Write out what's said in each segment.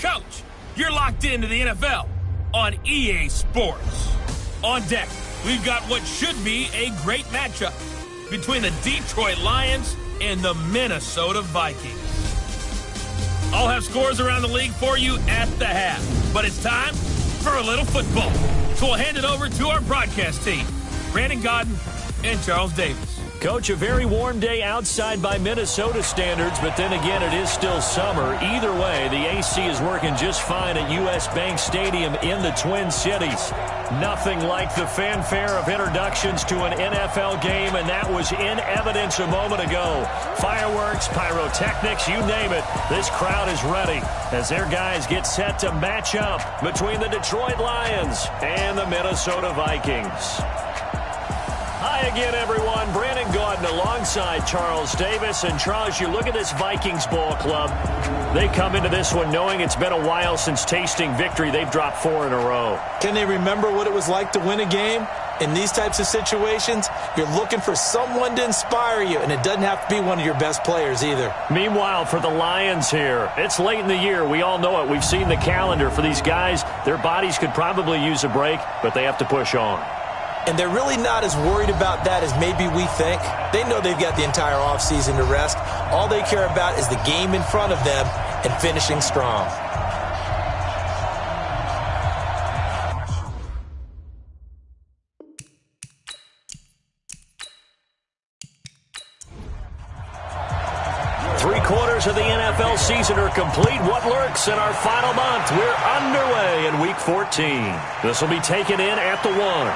coach. You're locked into the NFL on EA Sports. On deck, we've got what should be a great matchup between the Detroit Lions and the Minnesota Vikings. I'll have scores around the league for you at the half, but it's time for a little football. So we'll hand it over to our broadcast team, Brandon Godden and Charles Davis. Coach, a very warm day outside by Minnesota standards, but then again, it is still summer. Either way, the AC is working just fine at U.S. Bank Stadium in the Twin Cities. Nothing like the fanfare of introductions to an NFL game, and that was in evidence a moment ago. Fireworks, pyrotechnics, you name it. This crowd is ready as their guys get set to match up between the Detroit Lions and the Minnesota Vikings. Hi again, everyone. Brandon Gaudin alongside Charles Davis. And Charles, you look at this Vikings ball club. They come into this one knowing it's been a while since tasting victory. They've dropped 4 in a row. Can they remember what it was like to win a game? In these types of situations, you're looking for someone to inspire you, and it doesn't have to be one of your best players either. Meanwhile, for the Lions here, it's late in the year. We all know it. We've seen the calendar for these guys. Their bodies could probably use a break, but they have to push on. And they're really not as worried about that as maybe we think. They know they've got the entire offseason to rest. All they care about is the game in front of them and finishing strong. Three-quarters of the NFL season are complete. What lurks in our final month? We're underway in Week 14. This will be taken in at the 1.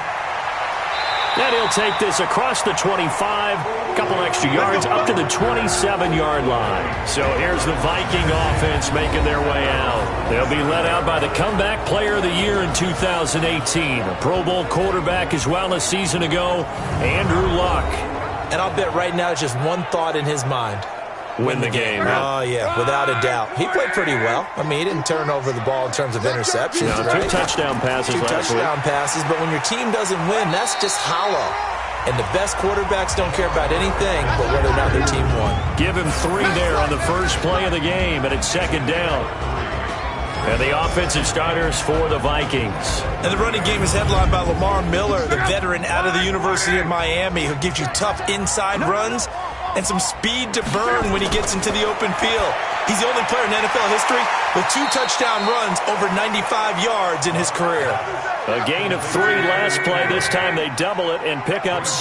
And he'll take this across the 25, a couple extra yards, up to the 27-yard line. So here's the Viking offense making their way out. They'll be led out by the comeback player of the year in 2018, a Pro Bowl quarterback as well a season ago, Andrew Luck. And I'll bet right now it's just one thought in his mind. Win the game. Oh, yeah, without a doubt. He played pretty well. I mean, he didn't turn over the ball in terms of interceptions, right? 2 touchdown passes last week. 2 touchdown passes, but when your team doesn't win, that's just hollow. And the best quarterbacks don't care about anything but whether or not their team won. Give him 3 there on the first play of the game, and it's second down. And the offensive starters for the Vikings. And the running game is headlined by Lamar Miller, the veteran out of the University of Miami, who gives you tough inside runs and some speed to burn when he gets into the open field. He's the only player in NFL history with 2 touchdown runs over 95 yards in his career. A gain of 3 last play. This time they double it and pick up 6.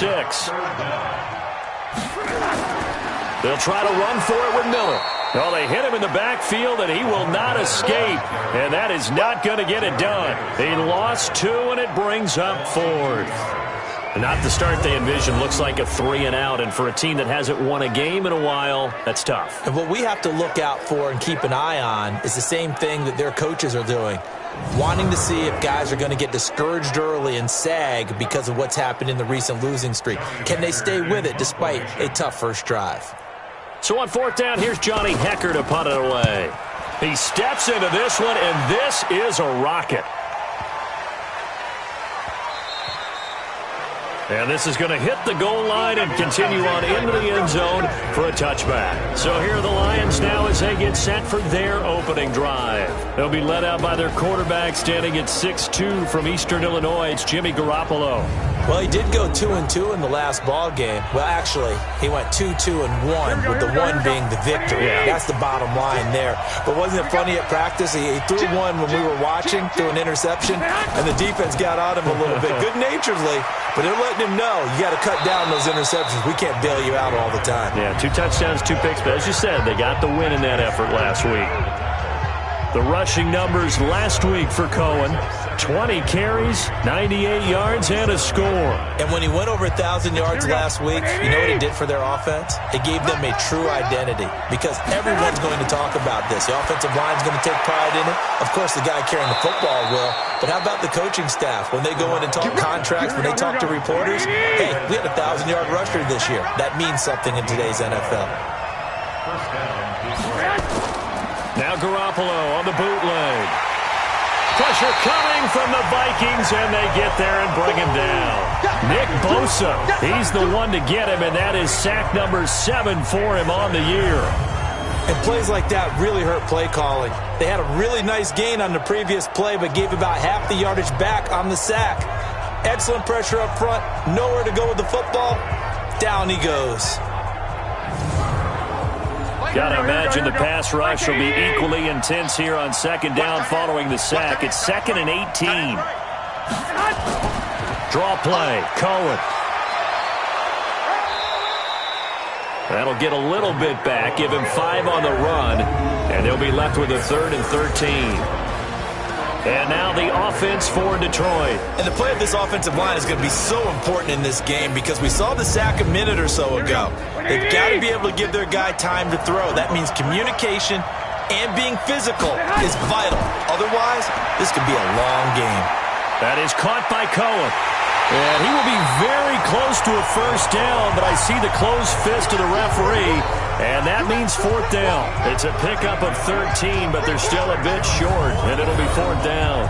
They'll try to run for it with Miller. Well, they hit him in the backfield, and he will not escape. And that is not going to get it done. He lost 2, and it brings up 4th. Not the start they envisioned. Looks like a 3-and-out. And for a team that hasn't won a game in a while, that's tough. And what we have to look out for and keep an eye on is the same thing that their coaches are doing. Wanting to see if guys are going to get discouraged early and sag because of what's happened in the recent losing streak. Can they stay with it despite a tough first drive? So on 4th down, here's Johnny Hecker to punt it away. He steps into this one, and this is a rocket. And this is going to hit the goal line and continue on into the end zone for a touchback. So here are the Lions now as they get set for their opening drive. They'll be led out by their quarterback standing at 6'2" from Eastern Illinois. It's Jimmy Garoppolo. Well, he did go 2-2 in the last ball game. Well, actually, he went 2-2-1, with the 1 being the victory. Yeah. That's the bottom line there. But wasn't it funny at practice? He threw one when we were watching, threw an interception, and the defense got on him a little bit, good-naturedly. But they're letting him know, you got to cut down those interceptions. We can't bail you out all the time. Yeah, 2 touchdowns, 2 picks. But as you said, they got the win in that effort last week. The rushing numbers last week for Cohen, 20 carries, 98 yards, and a score. And when he went over 1,000 yards last week, you know what it did for their offense? It gave them a true identity because everyone's going to talk about this. The offensive line's going to take pride in it. Of course, the guy carrying the football will. But how about the coaching staff? When they go in and talk contracts, when they talk to reporters, hey, we had a 1,000-yard rusher this year. That means something in today's NFL. Now Garoppolo on the bootleg. Pressure coming from the Vikings, and they get there and bring him down. Nick Bosa, he's the one to get him, and that is sack number 7 for him on the year. And plays like that really hurt play calling. They had a really nice gain on the previous play, but gave about half the yardage back on the sack. Excellent pressure up front. Nowhere to go with the football. Down he goes. Gotta imagine the pass rush will be equally intense here on second down following the sack. It's 2nd and 18. Draw play. Cohen. That'll get a little bit back, give him 5 on the run, and they'll be left with a 3rd and 13. And now the offense for Detroit. And the play of this offensive line is going to be so important in this game because we saw the sack a minute or so ago. They've got to be able to give their guy time to throw. That means communication and being physical is vital. Otherwise, this could be a long game. That is caught by Cohen. And he will be very close to a first down, but I see the closed fist of the referee, and that means 4th down. It's a pickup of 13, but they're still a bit short, and it'll be 4th down.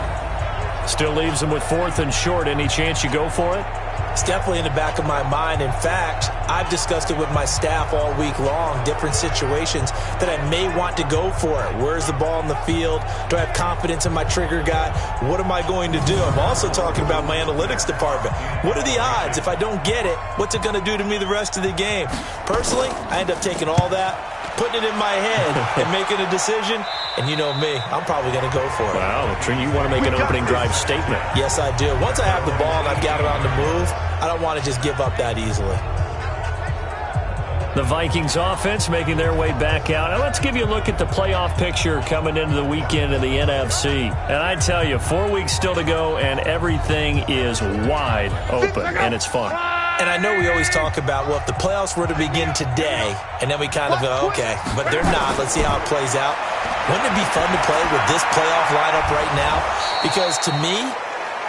Still leaves them with 4th and short. Any chance you go for it? It's definitely in the back of my mind. In fact, I've discussed it with my staff all week long, different situations that I may want to go for it. Where's the ball in the field? Do I have confidence in my trigger guy? What am I going to do? I'm also talking about my analytics department. What are the odds? If I don't get it, what's it going to do to me the rest of the game? Personally, I end up taking all that, putting it in my head, and making a decision. And you know me, I'm probably going to go for it. Wow, you want to make an opening drive statement. Yes, I do. Once I have the ball and I've got it on the move, I don't want to just give up that easily. The Vikings offense making their way back out. Now let's give you a look at the playoff picture coming into the weekend in the NFC. And I tell you, 4 weeks still to go, and everything is wide open, and it's fun. And I know we always talk about, well, if the playoffs were to begin today, and then we kind of go, okay, but they're not. Let's see how it plays out. Wouldn't it be fun to play with this playoff lineup right now? Because to me,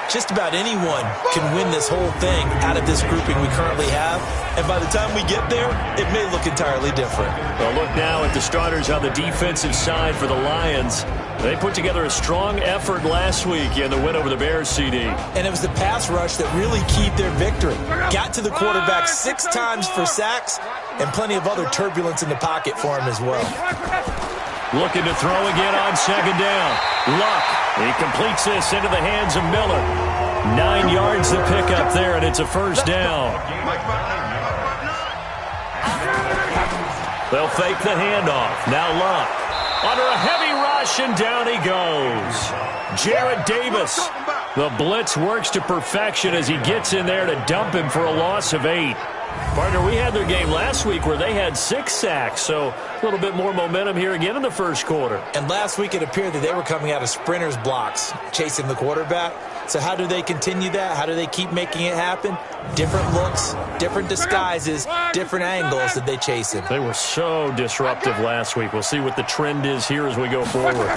just about anyone can win this whole thing out of this grouping we currently have. And by the time we get there, it may look entirely different. Well, look now at the starters on the defensive side for the Lions. They put together a strong effort last week in the win over the Bears, CD. And it was the pass rush that really keyed their victory. Got to the quarterback 6 times for sacks and plenty of other turbulence in the pocket for him as well. Looking to throw again on second down. Luck. He completes this into the hands of Miller. 9 yards to pick up there, and it's a first down. They'll fake the handoff. Now Luck. Under a heavy rush, and down he goes. Jarrett Davis. The blitz works to perfection as he gets in there to dump him for a loss of 8. Partner, we had their game last week where they had 6 sacks, so a little bit more momentum here again in the first quarter. And last week it appeared that they were coming out of sprinters blocks, chasing the quarterback. So how do they continue that? How do they keep making it happen? Different looks, different disguises, different angles that they chase him. They were so disruptive last week. We'll see what the trend is here as we go forward.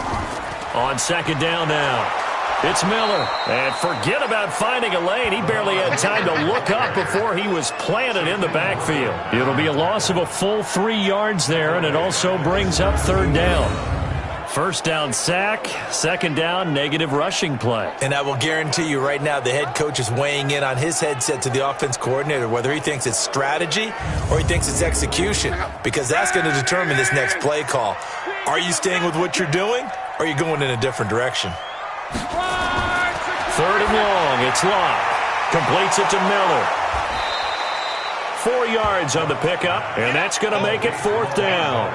On second down now. It's Miller, and forget about finding a lane. He barely had time to look up before he was planted in the backfield. It'll be a loss of a full 3 yards there, and it also brings up third down. First down sack, second down negative rushing play. And I will guarantee you right now the head coach is weighing in on his headset to the offense coordinator, whether he thinks it's strategy or he thinks it's execution, because that's going to determine this next play call. Are you staying with what you're doing, or are you going in a different direction? Third and long, it's Locke. Completes it to Miller. 4 yards on the pickup, and that's going to make it fourth down.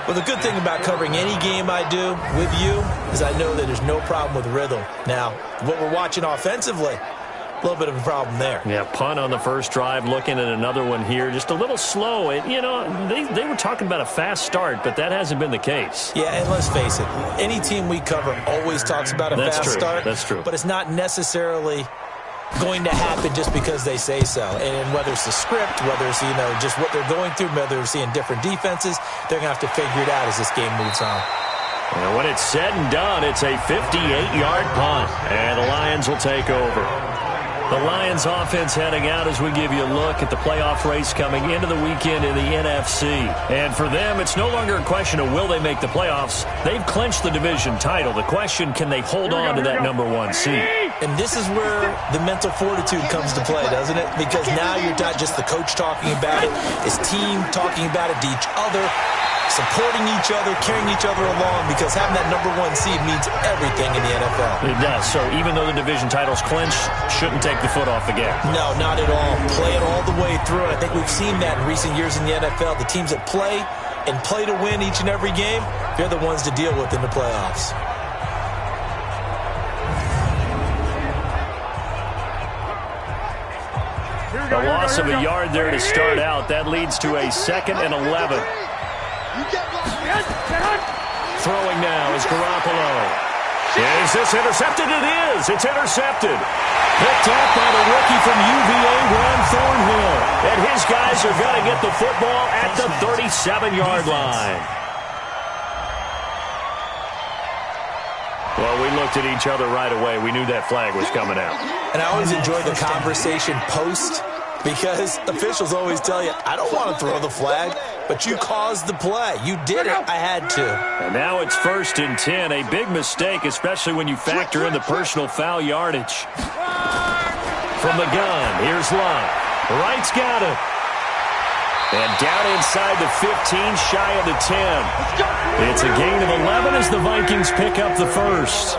Well, the good thing about covering any game I do with you is I know that there's no problem with rhythm. Now, what we're watching offensively, a little bit of a problem there. Yeah, punt on the first drive, looking at another one here. Just a little slow. You know, they were talking about a fast start, but that hasn't been the case. Yeah, and let's face it, any team we cover always talks about a fast start. That's true. But it's not necessarily going to happen just because they say so. And whether it's the script, whether it's, you know, just what they're going through, whether they're seeing different defenses, they're going to have to figure it out as this game moves on. And when it's said and done, it's a 58-yard punt, and the Lions will take over. The Lions offense heading out as we give you a look at the playoff race coming into the weekend in the NFC. And for them, it's no longer a question of will they make the playoffs. They've clinched the division title. The question, can they hold on to that number 1 seed? And this is where the mental fortitude comes to play, doesn't it? Because now you're not just the coach talking about it, it's team talking about it to each other, supporting each other, carrying each other along, because having that number 1 seed means everything in the NFL. It does. So even though the division title's clinched, shouldn't take the foot off the gas. No, not at all. Play it all the way through. And I think we've seen that in recent years in the NFL. The teams that play and play to win each and every game, they're the ones to deal with in the playoffs. A loss of a yard there to start out. That leads to a 2nd and 11. Throwing now is Garoppolo. Is this intercepted? It is. It's intercepted. Picked up by the rookie from UVA, Ron Thornhill. And his guys are going to get the football at the 37-yard line. Well, we looked at each other right away. We knew that flag was coming out. And I always enjoy the conversation post, because officials always tell you, I don't want to throw the flag, but you caused the play. You did it. I had to. And now it's 1st and 10. A big mistake, especially when you factor in the personal foul yardage. From the gun, here's Love. Wright's got it. And down inside the 15, shy of the 10. It's a gain of 11 as the Vikings pick up the first.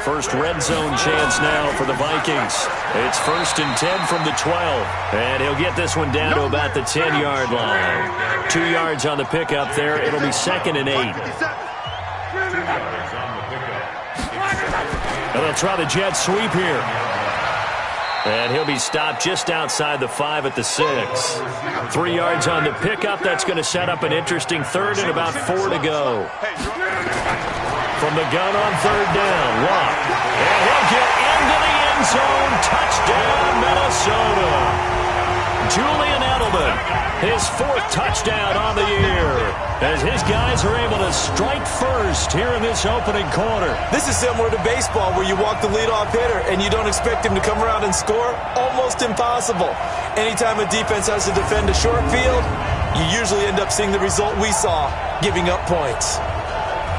First red zone chance now for the Vikings. It's 1st and 10 from the 12. And he'll get this one down to about the 10-yard line. 2 yards on the pickup there. It'll be 2nd and 8. And they'll try the jet sweep here. And he'll be stopped just outside the 5 at the 6. 3 yards on the pickup. That's going to set up an interesting 3rd and about 4 to go. From the gun on 3rd down, Watt. And he'll get into the end zone. Touchdown, Minnesota. Julian Edelman, his 4th touchdown on the year, as his guys are able to strike first here in this opening quarter. This is similar to baseball, where you walk the leadoff hitter and you don't expect him to come around and score. Almost impossible. Anytime a defense has to defend a short field, you usually end up seeing the result we saw, giving up points.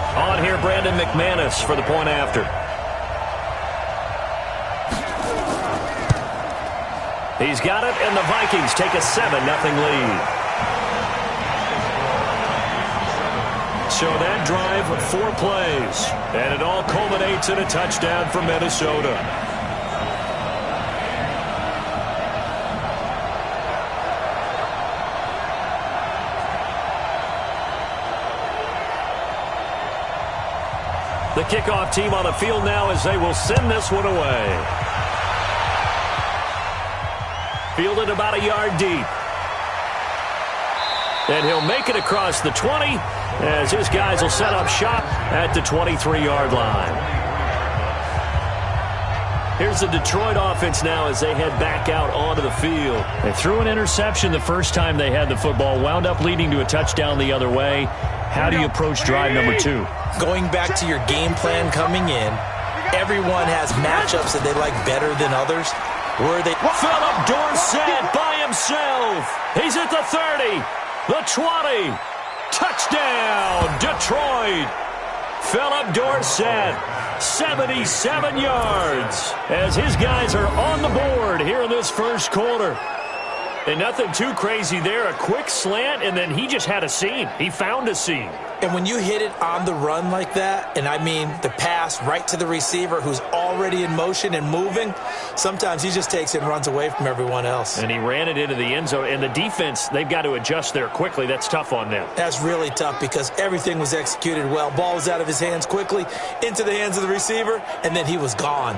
On here, Brandon McManus for the point after. He's got it, and the Vikings take a 7-0 lead. So that drive, 4 plays, and it all culminates in a touchdown for Minnesota. The kickoff team on the field now as they will send this one away. Fielded about a yard deep. And he'll make it across the 20 as his guys will set up shop at the 23-yard line. Here's the Detroit offense now as they head back out onto the field. They threw an interception the first time they had the football, wound up leading to a touchdown the other way. How do you approach drive number 2? Going back to your game plan coming in, everyone has matchups that they like better than others. Where they Philip Dorsett by himself. He's at the 30, the 20. Touchdown, Detroit. Philip Dorsett, 77 yards, as his guys are on the board here in this first quarter. And nothing too crazy there. A quick slant, and then he just had a seam. He found a seam. And when you hit it on the run like that, and I mean the pass right to the receiver who's already in motion and moving, sometimes he just takes it and runs away from everyone else. And he ran it into the end zone. And the defense, they've got to adjust there quickly. That's tough on them. That's really tough because everything was executed well. Ball was out of his hands quickly, into the hands of the receiver, and then he was gone.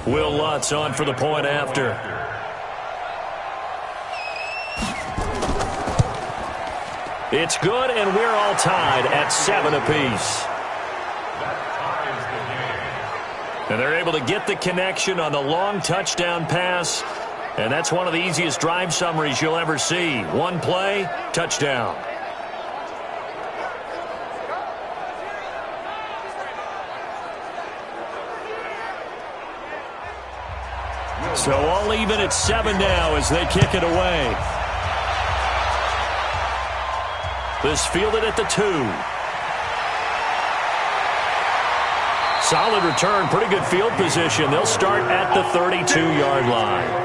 Will Lutz on for the point after. It's good, and we're all tied at 7 apiece. And they're able to get the connection on the long touchdown pass, and that's one of the easiest drive summaries you'll ever see. One play, touchdown. So all even at 7 now as they kick it away. This fielded at the 2. Solid return, pretty good field position. They'll start at the 32-yard line.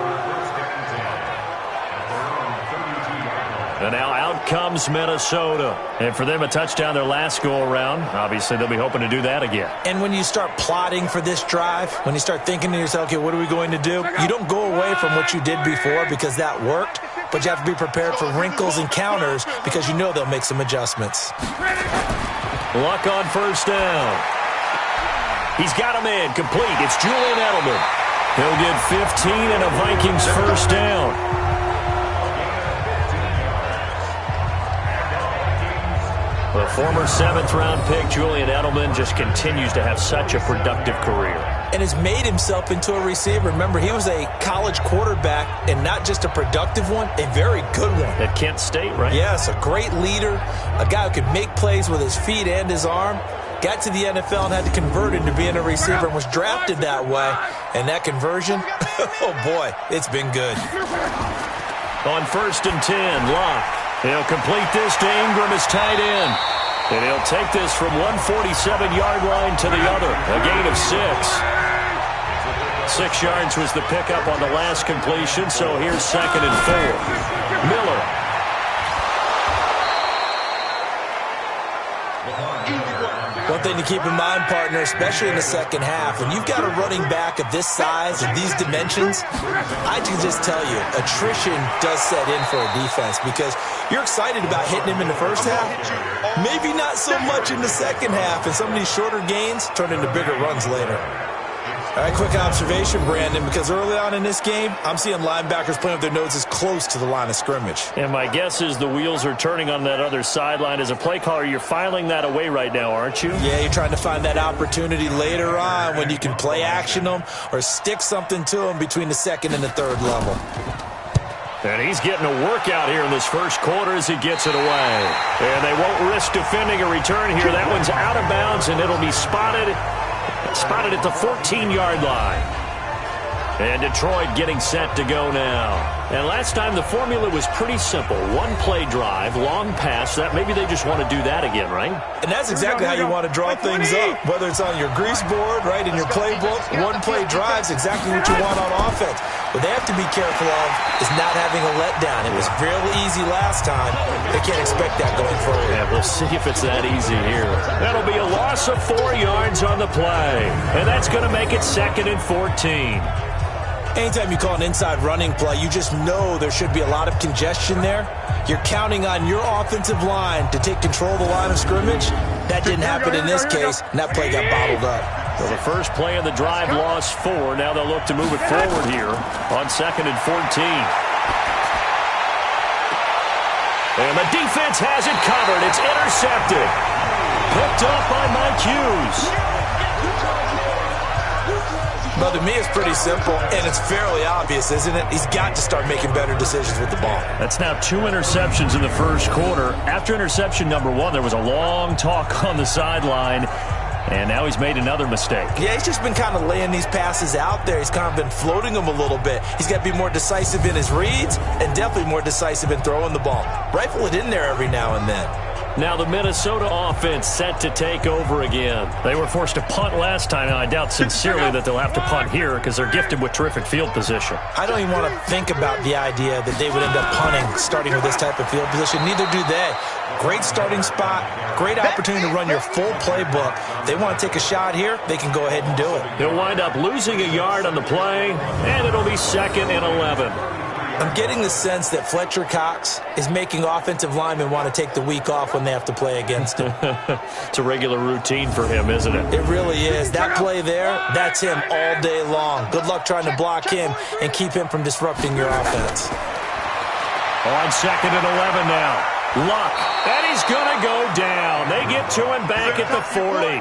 And now out comes Minnesota. And for them, a touchdown their last go-around. Obviously, they'll be hoping to do that again. And when you start plotting for this drive, when you start thinking to yourself, okay, what are we going to do? You don't go away from what you did before because that worked, but you have to be prepared for wrinkles and counters because you know they'll make some adjustments. Luck on first down. He's got him in, complete. It's Julian Edelman. He'll get 15 and a Vikings first down. The former 7th-round pick, Julian Edelman, just continues to have such a productive career. And has made himself into a receiver. Remember, he was a college quarterback, and not just a productive one, a very good one. At Kent State, right? Yes, a great leader, a guy who could make plays with his feet and his arm. Got to the NFL and had to convert into being a receiver and was drafted that way. And that conversion, oh boy, it's been good. On 1st and 10, Locke. He'll complete this to Ingram as tight end. And he'll take this from 147-yard line to the other. A gain of 6. 6 yards was the pickup on the last completion, so here's 2nd and 4. Miller. One thing to keep in mind, partner, especially in the second half, when you've got a running back of this size and these dimensions, I can just tell you, attrition does set in for a defense because you're excited about hitting him in the first half, maybe not so much in the second half, and some of these shorter gains turn into bigger runs later. All right, quick observation, Brandon, because early on in this game, I'm seeing linebackers playing with their noses close to the line of scrimmage. And my guess is the wheels are turning on that other sideline. As a play caller, you're filing that away right now, aren't you? Yeah, you're trying to find that opportunity later on when you can play action them or stick something to them between the 2nd and the 3rd level. And he's getting a workout here in this first quarter as he gets it away. And they won't risk defending a return here. That one's out of bounds, and it'll be spotted at the 14-yard line. And Detroit getting set to go now. And last time the formula was pretty simple. 1-play drive, long pass. That maybe they just want to do that again, right? And that's exactly how you want to draw things up. Whether it's on your grease board, right, in your playbook, 1-play drive is exactly what you want on offense. What they have to be careful of is not having a letdown. It was fairly easy last time. They can't expect that going forward. Yeah, we'll see if it's that easy here. That'll be a loss of 4 yards on the play. And that's going to make it 2nd and 14. Anytime you call an inside running play, you just know there should be a lot of congestion there. You're counting on your offensive line to take control of the line of scrimmage. That didn't happen in this case, and that play got bottled up. So the first play of the drive lost 4. Now they'll look to move it forward here on 2nd and 14. And the defense has it covered. It's intercepted. Picked up by Mike Hughes. Well, to me, it's pretty simple, and it's fairly obvious, isn't it? He's got to start making better decisions with the ball. That's now 2 interceptions in the first quarter. After interception number 1, there was a long talk on the sideline, and now he's made another mistake. Yeah, he's just been kind of laying these passes out there. He's kind of been floating them a little bit. He's got to be more decisive in his reads and definitely more decisive in throwing the ball. Rifle it in there every now and then. Now the Minnesota offense set to take over again. They were forced to punt last time, and I doubt sincerely that they'll have to punt here because they're gifted with terrific field position. I don't even want to think about the idea that they would end up punting starting with this type of field position. Neither do they. Great starting spot, great opportunity to run your full playbook. If they want to take a shot here, they can go ahead and do it. They'll wind up losing a yard on the play, and it'll be 2nd and 11. I'm getting the sense that Fletcher Cox is making offensive linemen want to take the week off when they have to play against him. It's a regular routine for him, isn't it? It really is. That play there, that's him all day long. Good luck trying to block him and keep him from disrupting your offense. On 2nd and 11 now. Luck, and he's going to go down. They get to him back at the 40.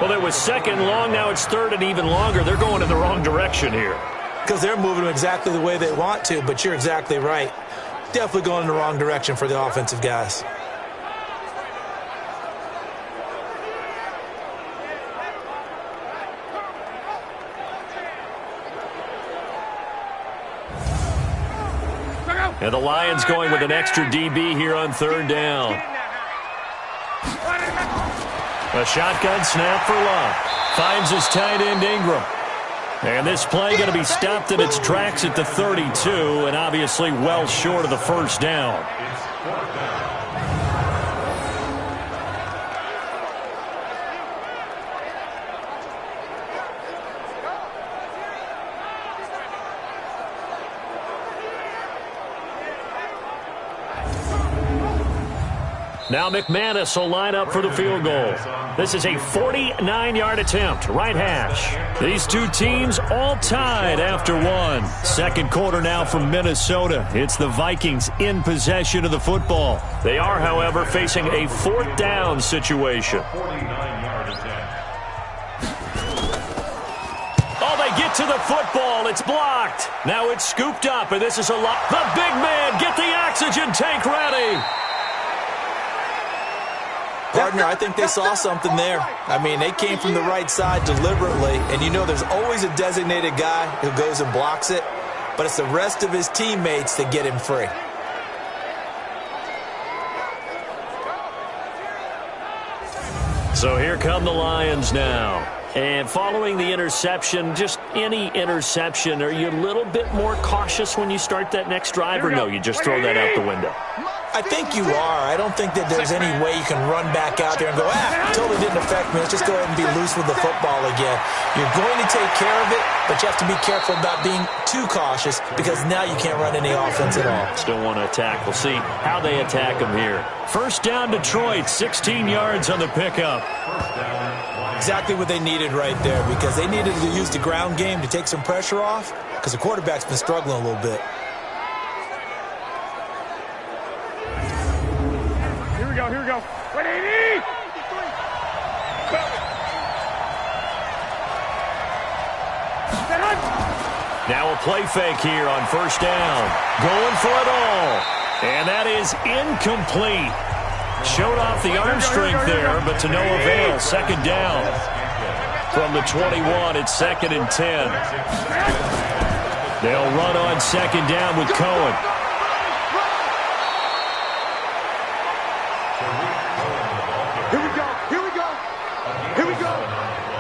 Well, it was 2nd long. Now it's 3rd and even longer. They're going in the wrong direction here. Because they're moving them exactly the way they want to, but you're exactly right. Definitely going in the wrong direction for the offensive guys. And the Lions going with an extra DB here on third down. A shotgun snap for Love. Finds his tight end Ingram. And this play going to be stopped in its tracks at the 32, and obviously well short of the first down. Now McManus will line up for the field goal. This is a 49-yard attempt, right hash. These two teams all tied after one. Second quarter now from Minnesota. It's the Vikings in possession of the football. They are, however, facing a fourth down situation. Oh, they get to the football. It's blocked. Now it's scooped up, and this is a lot. The big man, get the oxygen tank ready. Partner, I think they saw something there. I mean, they came from the right side deliberately, and you know there's always a designated guy who goes and blocks it, but it's the rest of his teammates that get him free. So here come the Lions now. And following the interception, just any interception, are you a little bit more cautious when you start that next drive, or no, you just throw that out the window? I think you are. I don't think that there's any way you can run back out there and go, totally didn't affect me. Let's just go ahead and be loose with the football again. You're going to take care of it, but you have to be careful about being too cautious because now you can't run any offense at all. Still want to attack. We'll see how they attack them here. First down, Detroit, 16 yards on the pickup. Exactly what they needed right there because they needed to use the ground game to take some pressure off because the quarterback's been struggling a little bit. Here we go. 180! Now a play fake here on first down. Going for it all. And that is incomplete. Showed off the arm strength there, but to no avail. Second down. From the 21, it's 2nd and 10. They'll run on second down with Cohen.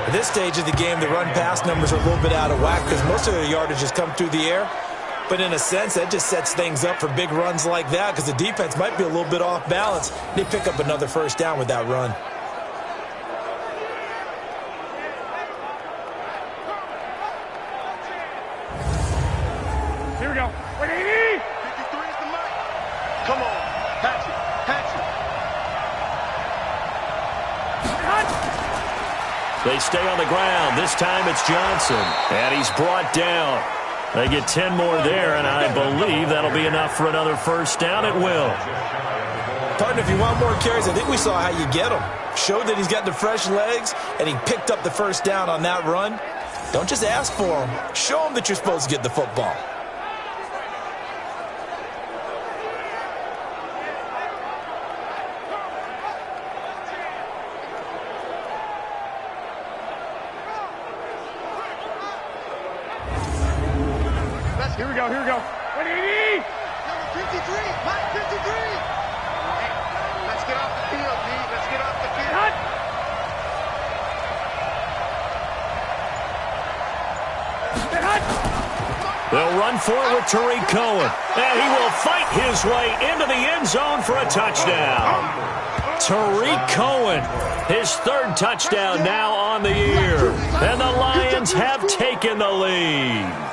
At this stage of the game, the run-pass numbers are a little bit out of whack because most of their yardage has come through the air. But in a sense, that just sets things up for big runs like that because the defense might be a little bit off balance. They pick up another first down with that run. Here we go. 180! 53 is the mark. Come on. Patch it. They stay on the ground. This time it's Johnson. And he's brought down. They get 10 more there, and I believe that'll be enough for another first down. It will. Partner, if you want more carries, I think we saw how you get them. Showed that he's got the fresh legs, and he picked up the first down on that run. Don't just ask for them. Show them that you're supposed to get the football. Here we go. 180! Number 53, Mike 53. Hey, let's get off the field, D. Let's get off the field. They'll run for it with Tariq Cohen. And he will fight his way into the end zone for a touchdown. Tariq Cohen, his third touchdown now on the year. And the Lions have taken the lead.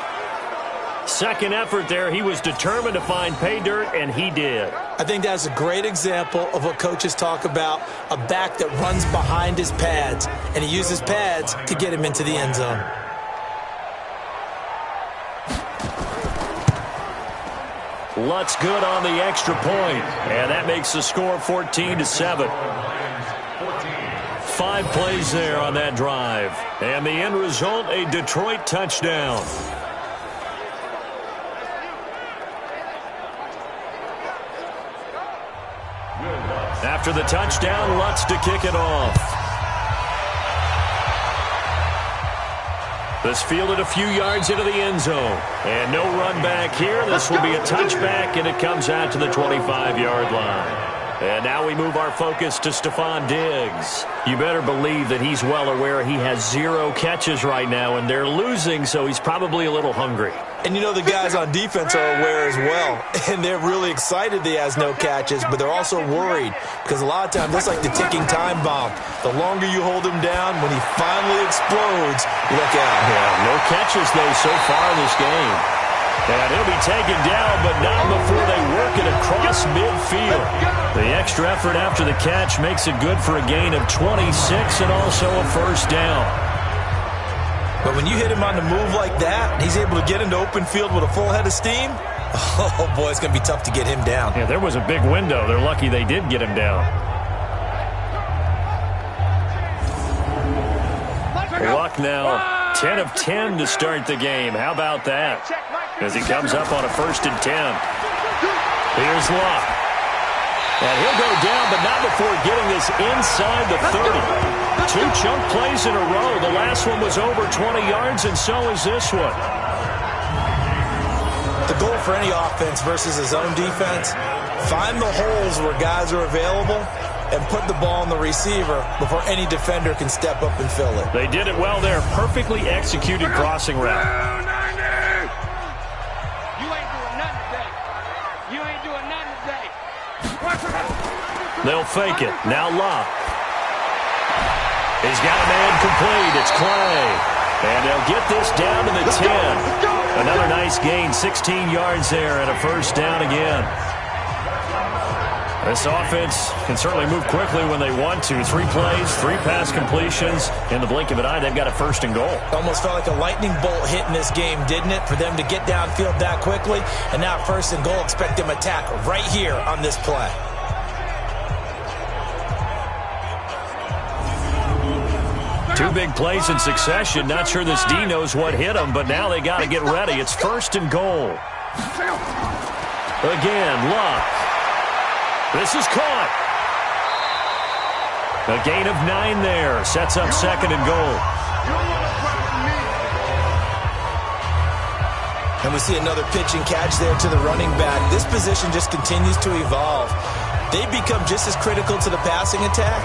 Second effort there, he was determined to find pay dirt, and he did. I think that's a great example of what coaches talk about, a back that runs behind his pads, and he uses pads to get him into the end zone. Lutz good on the extra point, and that makes the score 14-7. 5 plays there on that drive, and the end result, a Detroit touchdown. After the touchdown, Lutz to kick it off. This fielded a few yards into the end zone. And no run back here. This will be a touchback, and it comes out to the 25-yard line. And now we move our focus to Stephon Diggs. You better believe that he's well aware he has 0 catches right now, and they're losing, so he's probably a little hungry. And you know the guys on defense are aware as well, and they're really excited that he has no catches, but they're also worried because a lot of times that's like the ticking time bomb. The longer you hold him down, when he finally explodes, look out. Yeah, no catches, though, so far in this game. And he'll be taken down, but not before they work it across midfield. The extra effort after the catch makes it good for a gain of 26 and also a first down. But when you hit him on the move like that, he's able to get into open field with a full head of steam. Oh, boy, it's going to be tough to get him down. Yeah, there was a big window. They're lucky they did get him down. Luck now, 10 of 10 to start the game. How about that? As he comes up on a 1st and 10. Here's Luck. And he'll go down, but not before getting this inside the 30. 2 chunk plays in a row. The last one was over 20 yards, and so is this one. The goal for any offense versus his own defense, find the holes where guys are available and put the ball on the receiver before any defender can step up and fill it. They did it well there. Perfectly executed crossing route. You ain't doing nothing today. You ain't doing nothing today. They'll fake it. Now Luck. He's got a man complete. It's Clay. And they'll get this down to the 10. Another nice gain, 16 yards there, and a first down again. This offense can certainly move quickly when they want to. 3 plays, 3 pass completions. In the blink of an eye, they've got a 1st and goal. Almost felt like a lightning bolt hit in this game, didn't it? For them to get downfield that quickly. And now 1st and goal, expect them to attack right here on this play. Two big plays in succession. Not sure this D knows what hit him, but now they got to get ready. It's 1st and goal. Again, Luck. This is caught. A gain of 9 there. Sets up 2nd and goal. And we see another pitch and catch there to the running back. This position just continues to evolve. They become just as critical to the passing attack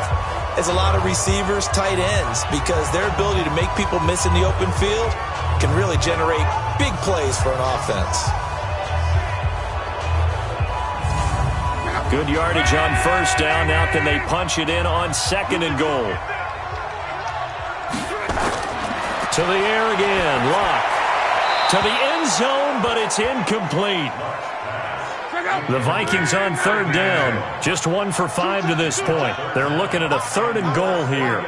as a lot of receivers, tight ends, because their ability to make people miss in the open field can really generate big plays for an offense. Good yardage on 1st down. Now can they punch it in on 2nd and goal? To the air again. Luck. To the end zone, but it's incomplete. The Vikings on 3rd down. Just 1 for 5 to this point. They're looking at a 3rd and goal here.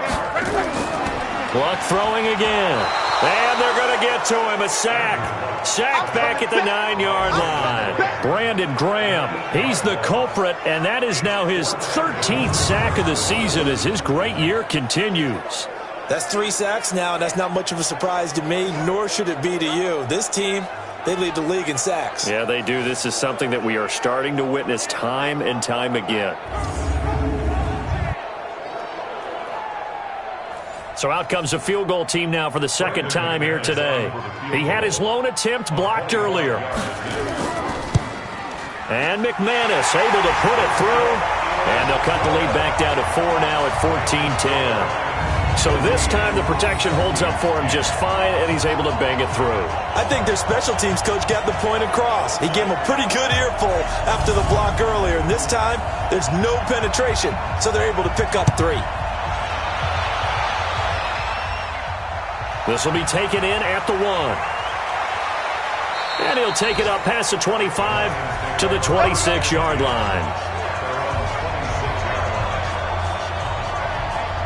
Luck throwing again. And they're going to get to him. A sack. Sack back at the 9-yard line. Brandon Graham, he's the culprit, and that is now his 13th sack of the season as his great year continues. That's 3 sacks now, and that's not much of a surprise to me, nor should it be to you. This team, they lead the league in sacks. Yeah, they do. This is something that we are starting to witness time and time again. So out comes a field goal team now for the 2nd time here today. He had his lone attempt blocked earlier. And McManus able to put it through. And they'll cut the lead back down to 4 now at 14-10. So this time the protection holds up for him just fine, and he's able to bang it through. I think their special teams coach got the point across. He gave him a pretty good earful after the block earlier, and this time there's no penetration, so they're able to pick up 3. This will be taken in at the 1. And he'll take it up past the 25 to the 26-yard line.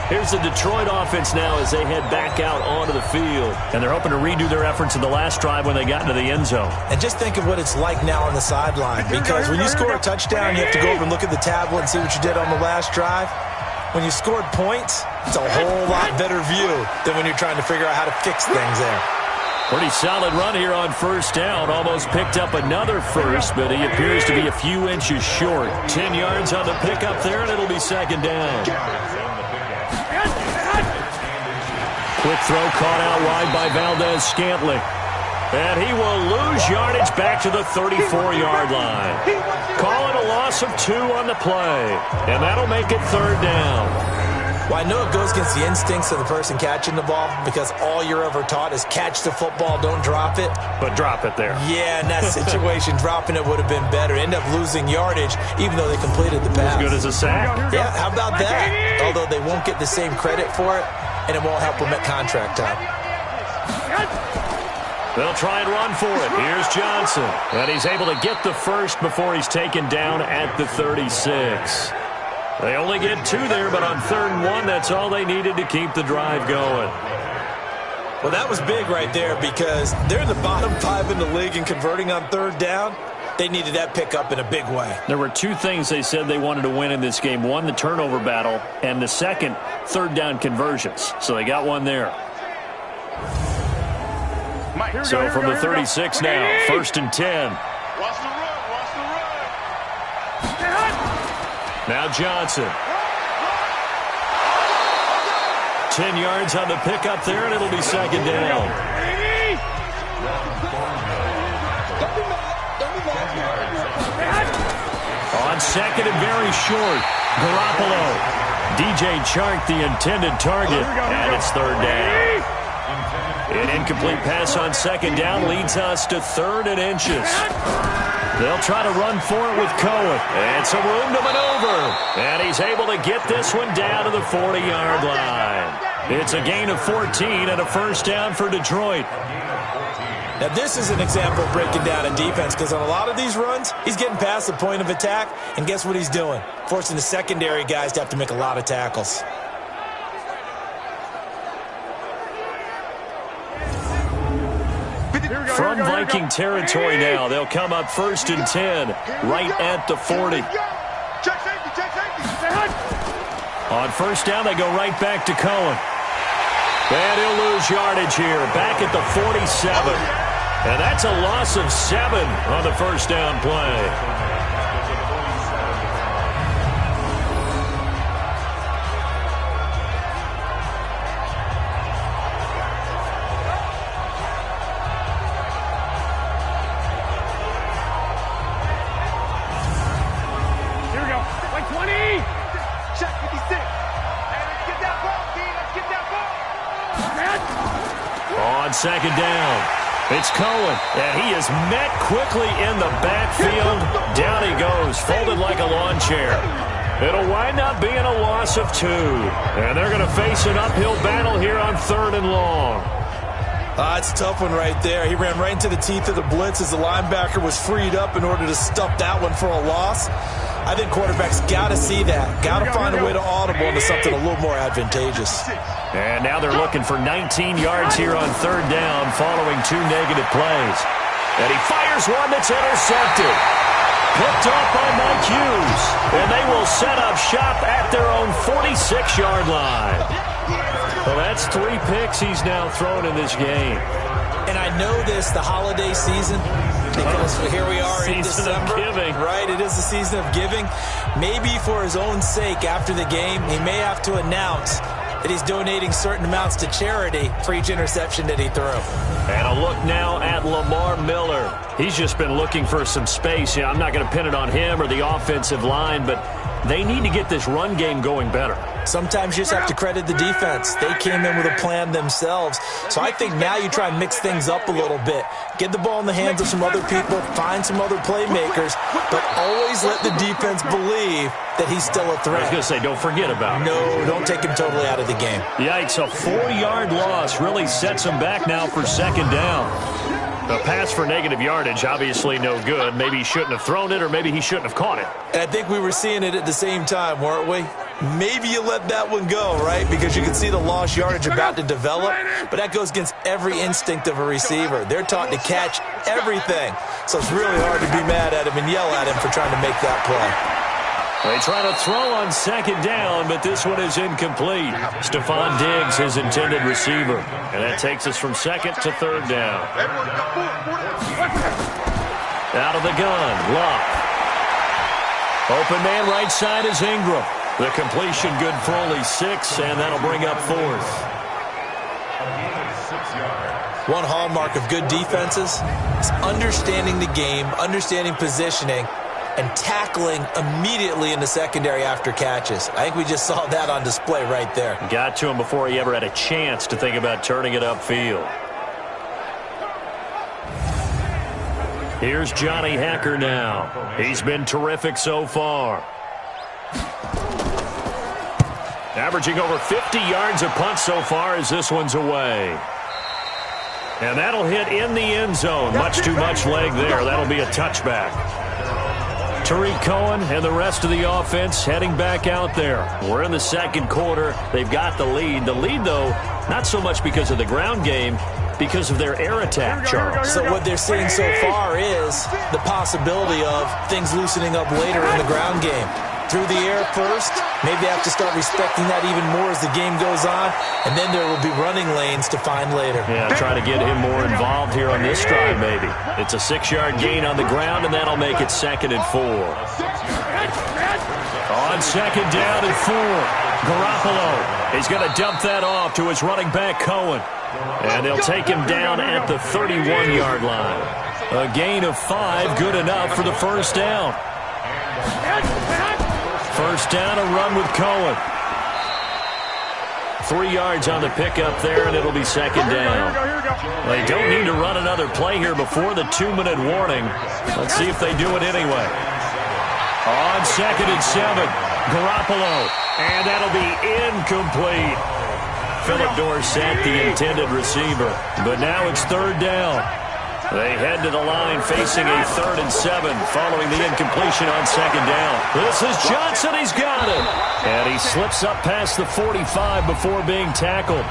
Here's the Detroit offense now as they head back out onto the field. And they're hoping to redo their efforts in the last drive when they got into the end zone. And just think of what it's like now on the sideline. Because when you score a touchdown, you have to go over and look at the tablet and see what you did on the last drive. When you scored points, it's a whole lot better view than when you're trying to figure out how to fix things there. Pretty solid run here on 1st down. Almost picked up another first, but he appears to be a few inches short. 10 yards on the pickup there, and it'll be 2nd down. Quick throw caught out wide by Valdez-Scantling. And he will lose yardage back to the 34-yard line. Calling a loss of 2 on the play. And that'll make it 3rd down. Well, I know it goes against the instincts of the person catching the ball because all you're ever taught is catch the football, don't drop it. But drop it there. Yeah, in that situation, dropping it would have been better. End up losing yardage even though they completed the pass. As good as a sack. Yeah, how about that? Although they won't get the same credit for it, and it won't help them at contract time. They'll try and run for it. Here's Johnson. And he's able to get the first before he's taken down at the 36. They only get 2 there, but on 3rd and 1, that's all they needed to keep the drive going. Well, that was big right there because they're in the bottom 5 in the league and converting on 3rd down. They needed that pickup in a big way. There were 2 things they said they wanted to win in this game. One, the turnover battle, and the second, 3rd down conversions. So they got one there. So from the 36 now, 1st and 10. Watch the run, watch the run. Now Johnson. 10 yards on the pickup there, and it'll be 2nd down. On 2nd and very short, Garoppolo. DJ Chark, the intended target, and it's 3rd down. An incomplete pass on 2nd down leads us to 3rd and inches. They'll try to run for it with Cohen. And some room to maneuver. And he's able to get this one down to the 40-yard line. It's a gain of 14 and a 1st down for Detroit. Now, this is an example of breaking down a defense because on a lot of these runs, he's getting past the point of attack, and guess what he's doing? Forcing the secondary guys to have to make a lot of tackles. From Viking territory now, they'll come up 1st and 10, right at the 40. On 1st down, they go right back to Cohen. And he'll lose yardage here, back at the 47. And that's a loss of 7 on the 1st down play. On 2nd down, it's Cohen, and he is met quickly in the backfield. Down he goes, folded like a lawn chair. It'll wind up being a loss of 2, and they're going to face an uphill battle here on 3rd and long. It's a tough one right there. He ran right into the teeth of the blitz as the linebacker was freed up in order to stuff that one for a loss. I think quarterbacks got to see that. Got to find a way to audible into something a little more advantageous. And now they're looking for 19 yards here on 3rd down following 2 negative plays. And he fires one that's intercepted. Picked off by Mike Hughes. And they will set up shop at their own 46-yard line. Well, that's 3 picks he's now thrown in this game. And I know this, the holiday season, because here we are in December. Season of giving. Right, it is the season of giving. Maybe for his own sake after the game, he may have to announce that he's donating certain amounts to charity for each interception that he threw. And a look now at Lamar Miller. He's just been looking for some space. Yeah, I'm not going to pin it on him or the offensive line, but they need to get this run game going better. Sometimes you just have to credit the defense. They came in with a plan themselves. So I think now you try and mix things up a little bit. Get the ball in the hands of some other people, find some other playmakers, but always let the defense believe that he's still a threat. I was going to say, don't forget about him. No, don't take him totally out of the game. Yikes, a 4-yard loss really sets him back now for 2nd down. The pass for negative yardage, obviously no good. Maybe he shouldn't have thrown it, or maybe he shouldn't have caught it. And I think we were seeing it at the same time, weren't we? Maybe you let that one go, right? Because you can see the lost yardage about to develop, but that goes against every instinct of a receiver. They're taught to catch everything. So it's really hard to be mad at him and yell at him for trying to make that play. They try to throw on 2nd down, but this one is incomplete. Stephon Diggs, his intended receiver. And that takes us from 2nd to 3rd down. Out of the gun, Luck. Open man right side is Ingram. The completion good for only 6, and that'll bring up 4th. One hallmark of good defenses is understanding the game, understanding positioning, and tackling immediately in the secondary after catches. I think we just saw that on display right there. Got to him before he ever had a chance to think about turning it upfield. Here's Johnny Hacker now. He's been terrific so far. Averaging over 50 yards a punt so far as this one's away. And that'll hit in the end zone. Much too much leg there. That'll be a touchback. Tariq Cohen and the rest of the offense heading back out there. We're in the second quarter. They've got the lead. The lead, though, not so much because of the ground game, because of their air attack, Charles. So what they're seeing so far is the possibility of things loosening up later in the ground game. Through the air first, maybe they have to start respecting that even more as the game goes on, and then there will be running lanes to find later. Yeah, try to get him more involved here on this drive, maybe. It's a 6-yard gain on the ground, and that'll make it 2nd and 4. On 2nd down and 4, Garoppolo is going to dump that off to his running back, Cohen. And they'll take him down at the 31-yard line. A gain of 5, good enough for the first down. First down, a run with Cohen. 3 yards on the pickup there, and it'll be 2nd down. They don't need to run another play here before the 2-minute warning. Let's see if they do it anyway. On 2nd and 7, Garoppolo, and that'll be incomplete. Philip Dorsett, the intended receiver, but now it's 3rd down. They head to the line facing a 3rd and 7 following the incompletion on 2nd down. This is Johnson. He's got it. And he slips up past the 45 before being tackled.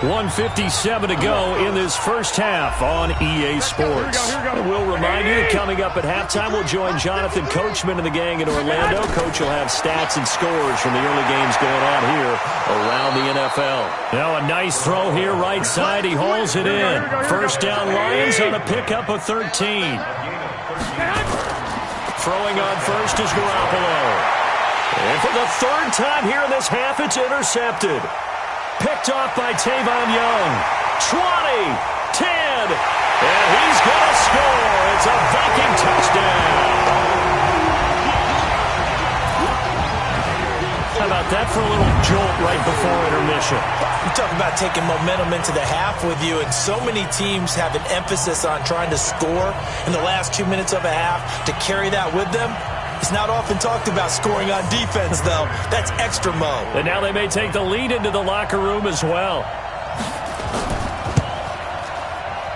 1:57 to go in this first half on EA Sports. And we'll remind you that coming up at halftime, we'll join Jonathan Coachman and the gang in Orlando. Coach will have stats and scores from the early games going on here around the NFL. Now a nice throw here right side. He hauls it in. First down Lions on a pickup of 13. Throwing on first is Garoppolo. And for the 3rd time here in this half, it's intercepted. Picked off by Tavon Young. 20, 10, and he's going to score. It's a Viking touchdown. How about that for a little jolt right before intermission? You talk about taking momentum into the half with you, and so many teams have an emphasis on trying to score in the last 2 minutes of a half to carry that with them. It's not often talked about scoring on defense, though. That's extra mode. And now they may take the lead into the locker room as well.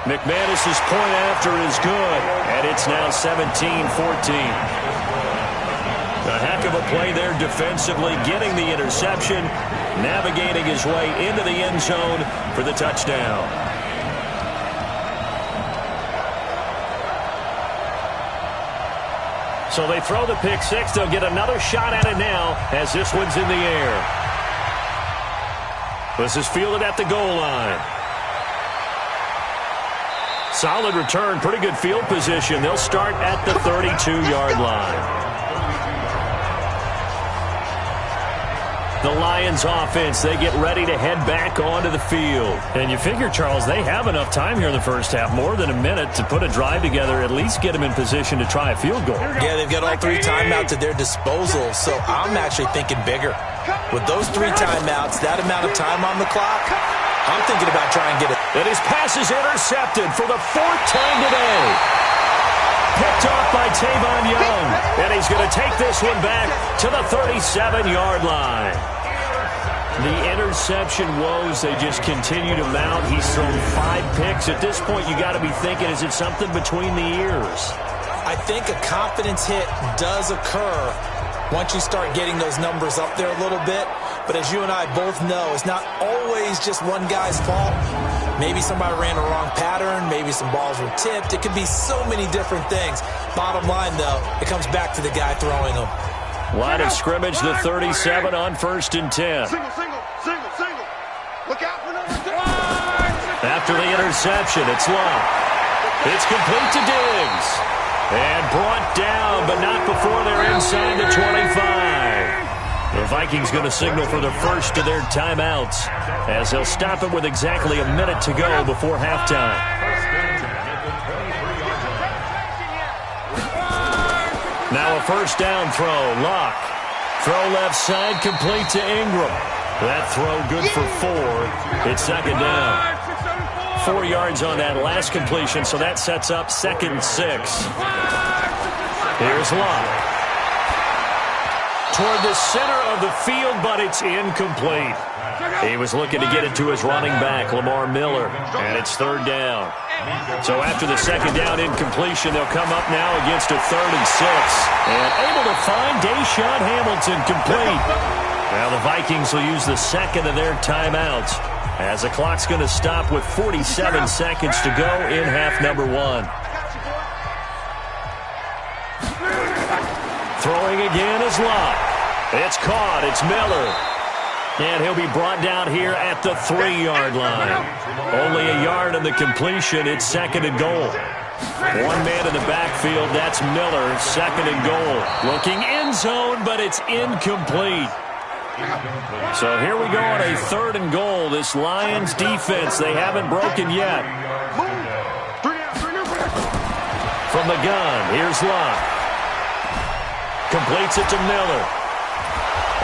McManus's point after is good, and it's now 17-14. A heck of a play there defensively, getting the interception, navigating his way into the end zone for the touchdown. So they throw the pick six. They'll get another shot at it now as this one's in the air. This is fielded at the goal line. Solid return, pretty good field position. They'll start at the 32-yard line. The Lions offense, they get ready to head back onto the field. And you figure, Charles, they have enough time here in the first half, more than a minute, to put a drive together, at least get them in position to try a field goal. Yeah, they've got all 3 timeouts at their disposal, so I'm actually thinking bigger. With those 3 timeouts, that amount of time on the clock, I'm thinking about trying to get it. And his pass is intercepted for the 4th time today. Picked off by Tavon Young, and he's going to take this one back to the 37-yard line. The interception woes, they just continue to mount. He's thrown 5 picks. At this point, you got to be thinking, is it something between the ears? I think a confidence hit does occur once you start getting those numbers up there a little bit. But as you and I both know, it's not always just one guy's fault. Maybe somebody ran a wrong pattern. Maybe some balls were tipped. It could be so many different things. Bottom line, though, it comes back to the guy throwing them. Line of scrimmage, the 37 on 1st and 10. Single. Look out for number 2. After the interception, it's long. It's complete to Diggs. And brought down, but not before they're inside the 25. The Vikings going to signal for the first of their timeouts as they'll stop it with exactly a minute to go before halftime. Now a first down throw. Locke. Throw left side, complete to Ingram. That throw good for 4. It's second down. 4 yards on that last completion, so that sets up 2nd and 6. Here's Locke. Toward the center of the field, but it's incomplete. He was looking to get it to his running back, Lamar Miller, and it's 3rd down. So after the 2nd down incompletion, they'll come up now against a 3rd and 6. And able to find Deshaun Hamilton complete. Now the Vikings will use the 2nd of their timeouts as the clock's going to stop with 47 seconds to go in half number 1. Throwing again is Locke. It's caught. It's Miller. And he'll be brought down here at the 3-yard line. Only a yard on the completion. It's 2nd and goal. 1 man in the backfield. That's Miller. 2nd and goal. Looking end zone, but it's incomplete. So here we go on a 3rd and goal. This Lions defense, they haven't broken yet. From the gun, here's Locke. Completes it to Miller.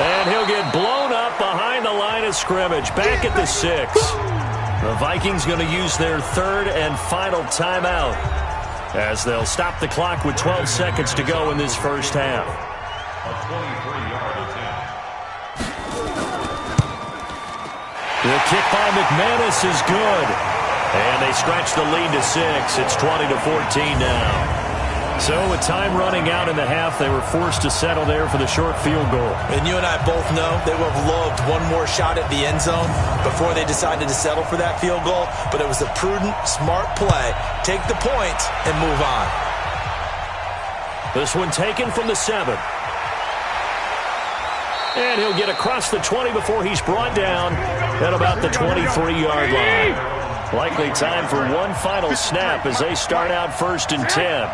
And he'll get blown up behind the line of scrimmage. Back at the 6. The Vikings going to use their 3rd and final timeout as they'll stop the clock with 12 seconds to go in this first half. The kick by McManus is good. And they stretch the lead to 6. It's 20-14 now. So with time running out in the half, they were forced to settle there for the short field goal. And you and I both know they would have loved one more shot at the end zone before they decided to settle for that field goal. But it was a prudent, smart play. Take the points and move on. This one taken from the 7. And he'll get across the 20 before he's brought down at about the 23-yard line. Likely time for one final snap as they start out 1st and 10.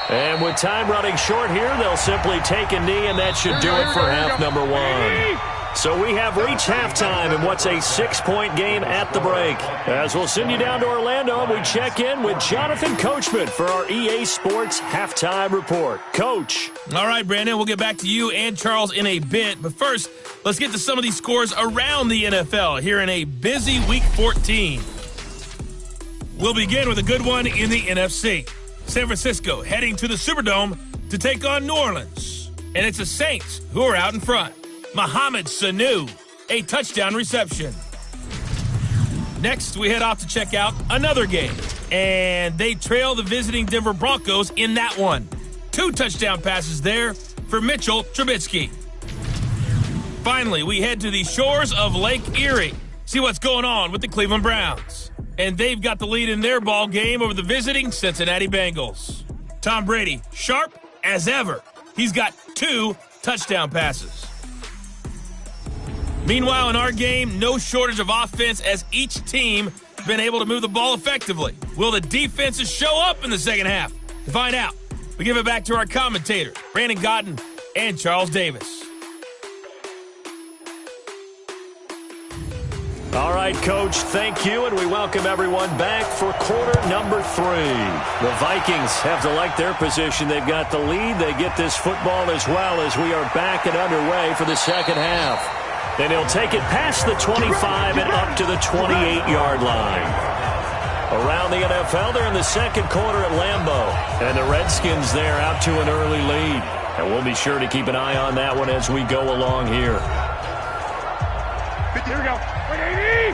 And with time running short here, they'll simply take a knee, and that should do it for half number 1. So we have reached halftime in what's a 6-point game at the break. As we'll send you down to Orlando, and we check in with Jonathan Coachman for our EA Sports Halftime Report. Coach. All right, Brandon, we'll get back to you and Charles in a bit. But first, let's get to some of these scores around the NFL here in a busy Week 14. We'll begin with a good one in the NFC. San Francisco heading to the Superdome to take on New Orleans. And it's the Saints who are out in front. Mohamed Sanu, a touchdown reception. Next, we head off to check out another game. And they trail the visiting Denver Broncos in that one. 2 touchdown passes there for Mitchell Trubisky. Finally, we head to the shores of Lake Erie. See what's going on with the Cleveland Browns. And they've got the lead in their ball game over the visiting Cincinnati Bengals. Tom Brady, sharp as ever. He's got 2 touchdown passes. Meanwhile, in our game, no shortage of offense as each team been able to move the ball effectively. Will the defenses show up in the second half? To find out, we give it back to our commentators, Brandon Gotten and Charles Davis. All right, Coach, thank you, and we welcome everyone back for quarter number 3. The Vikings have to like their position. They've got the lead. They get this football as well as we are back and underway for the second half. And he'll take it past the 25 and up to the 28-yard line. Around the NFL, they're in the second quarter at Lambeau. And the Redskins there out to an early lead. And we'll be sure to keep an eye on that one as we go along here. Here we go. 180.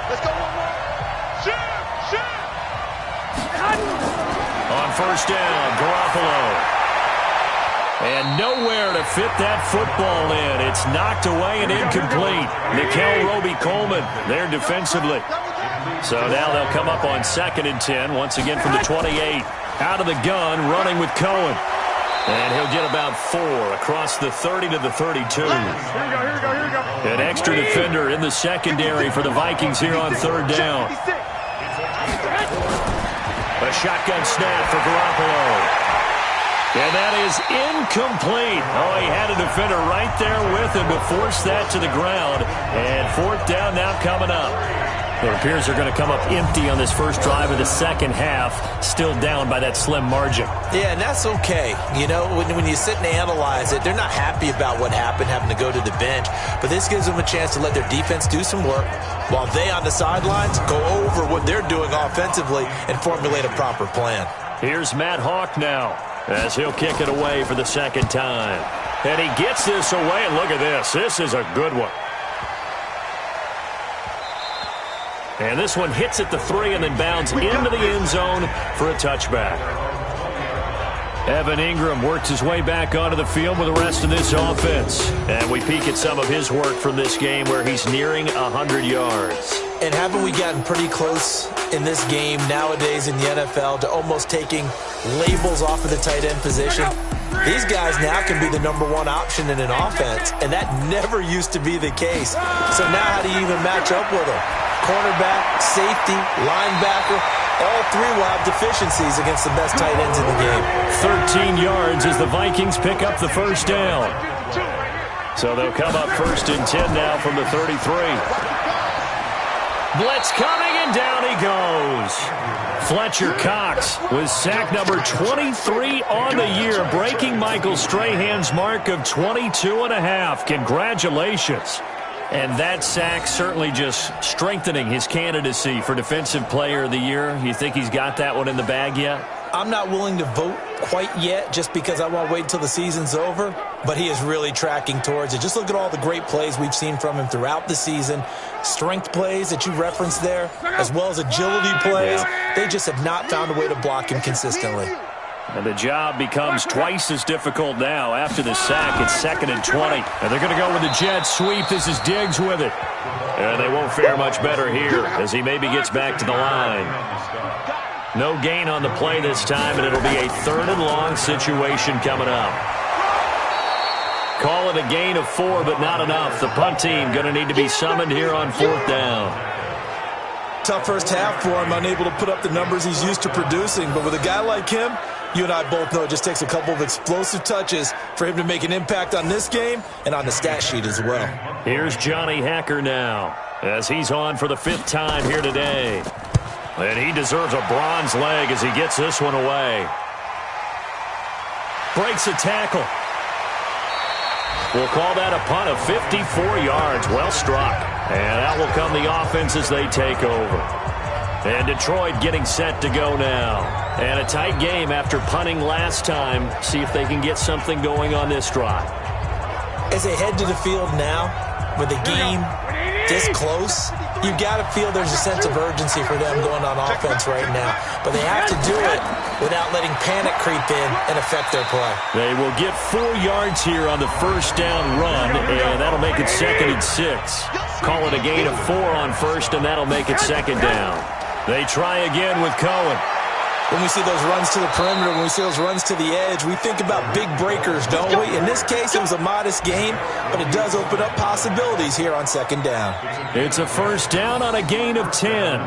Let's go one more. Shoot. On first down, Garoppolo. And nowhere to fit that football in. It's knocked away and incomplete. Nickel Roby-Coleman there defensively. So now they'll come up on 2nd and 10, once again from the 28. Out of the gun, running with Cohen. And he'll get about 4 across the 30 to the 32. Here we go. An extra defender in the secondary for the Vikings here on 3rd down. A shotgun snap for Garoppolo. And that is incomplete. Oh, he had a defender right there with him to force that to the ground. And fourth down now coming up. It appears they're going to come up empty on this first drive of the second half, still down by that slim margin. Yeah, and that's okay. You know, when you sit and analyze it, they're not happy about what happened, having to go to the bench. But this gives them a chance to let their defense do some work while they on the sidelines go over what they're doing offensively and formulate a proper plan. Here's Matt Hawk now as he'll kick it away for the second time. And he gets this away, and look at this. This is a good one. And this one hits at the 3 and then bounds into the end zone for a touchback. Evan Ingram works his way back onto the field with the rest of this offense. And we peek at some of his work from this game where he's nearing 100 yards. And haven't we gotten pretty close in this game nowadays in the NFL to almost taking labels off of the tight end position? These guys now can be the #1 option in an offense, and that never used to be the case. So now how do you even match up with them? Cornerback, safety, linebacker, all three will have deficiencies against the best tight ends in the game. 13 yards as the Vikings pick up the first down. So they'll come up 1st and 10 now from the 33. Blitz coming, and down he goes. Fletcher Cox with sack number 23 on the year, breaking Michael Strahan's mark of 22.5. Congratulations. And that sack certainly just strengthening his candidacy for Defensive Player of the Year. You think he's got that one in the bag yet? I'm not willing to vote quite yet just because I want to wait until the season's over, but he is really tracking towards it. Just look at all the great plays we've seen from him throughout the season. Strength plays that you referenced there, as well as agility plays. They just have not found a way to block him consistently. And the job becomes twice as difficult now. After the sack, it's 2nd and 20. And they're going to go with the jet sweep. This is Diggs with it. And they won't fare much better here as he maybe gets back to the line. No gain on the play this time, and it'll be a 3rd and long situation coming up. Call it a gain of 4, but not enough. The punt team going to need to be summoned here on 4th down. Tough first half for him, unable to put up the numbers he's used to producing. But with a guy like him, you and I both know it just takes a couple of explosive touches for him to make an impact on this game and on the stat sheet as well. Here's Johnny Hacker now as he's on for the 5th time here today. And he deserves a bronze leg as he gets this one away. Breaks a tackle. We'll call that a punt of 54 yards. Well struck. And that will come the offense as they take over. And Detroit getting set to go now. And a tight game after punting last time. See if they can get something going on this drive. As they head to the field now, with the game this close, you've got to feel there's a sense of urgency for them going on offense right now. But they have to do it without letting panic creep in and affect their play. They will get 4 yards here on the first down run, and that'll make it 2nd and 6. Call it a gain of 4 on 1st, and that'll make it 2nd down. They try again with Cohen. When we see those runs to the perimeter, when we see those runs to the edge, we think about big breakers, don't we? In this case, it was a modest gain, but it does open up possibilities here on 2nd down. It's a first down on a gain of 10.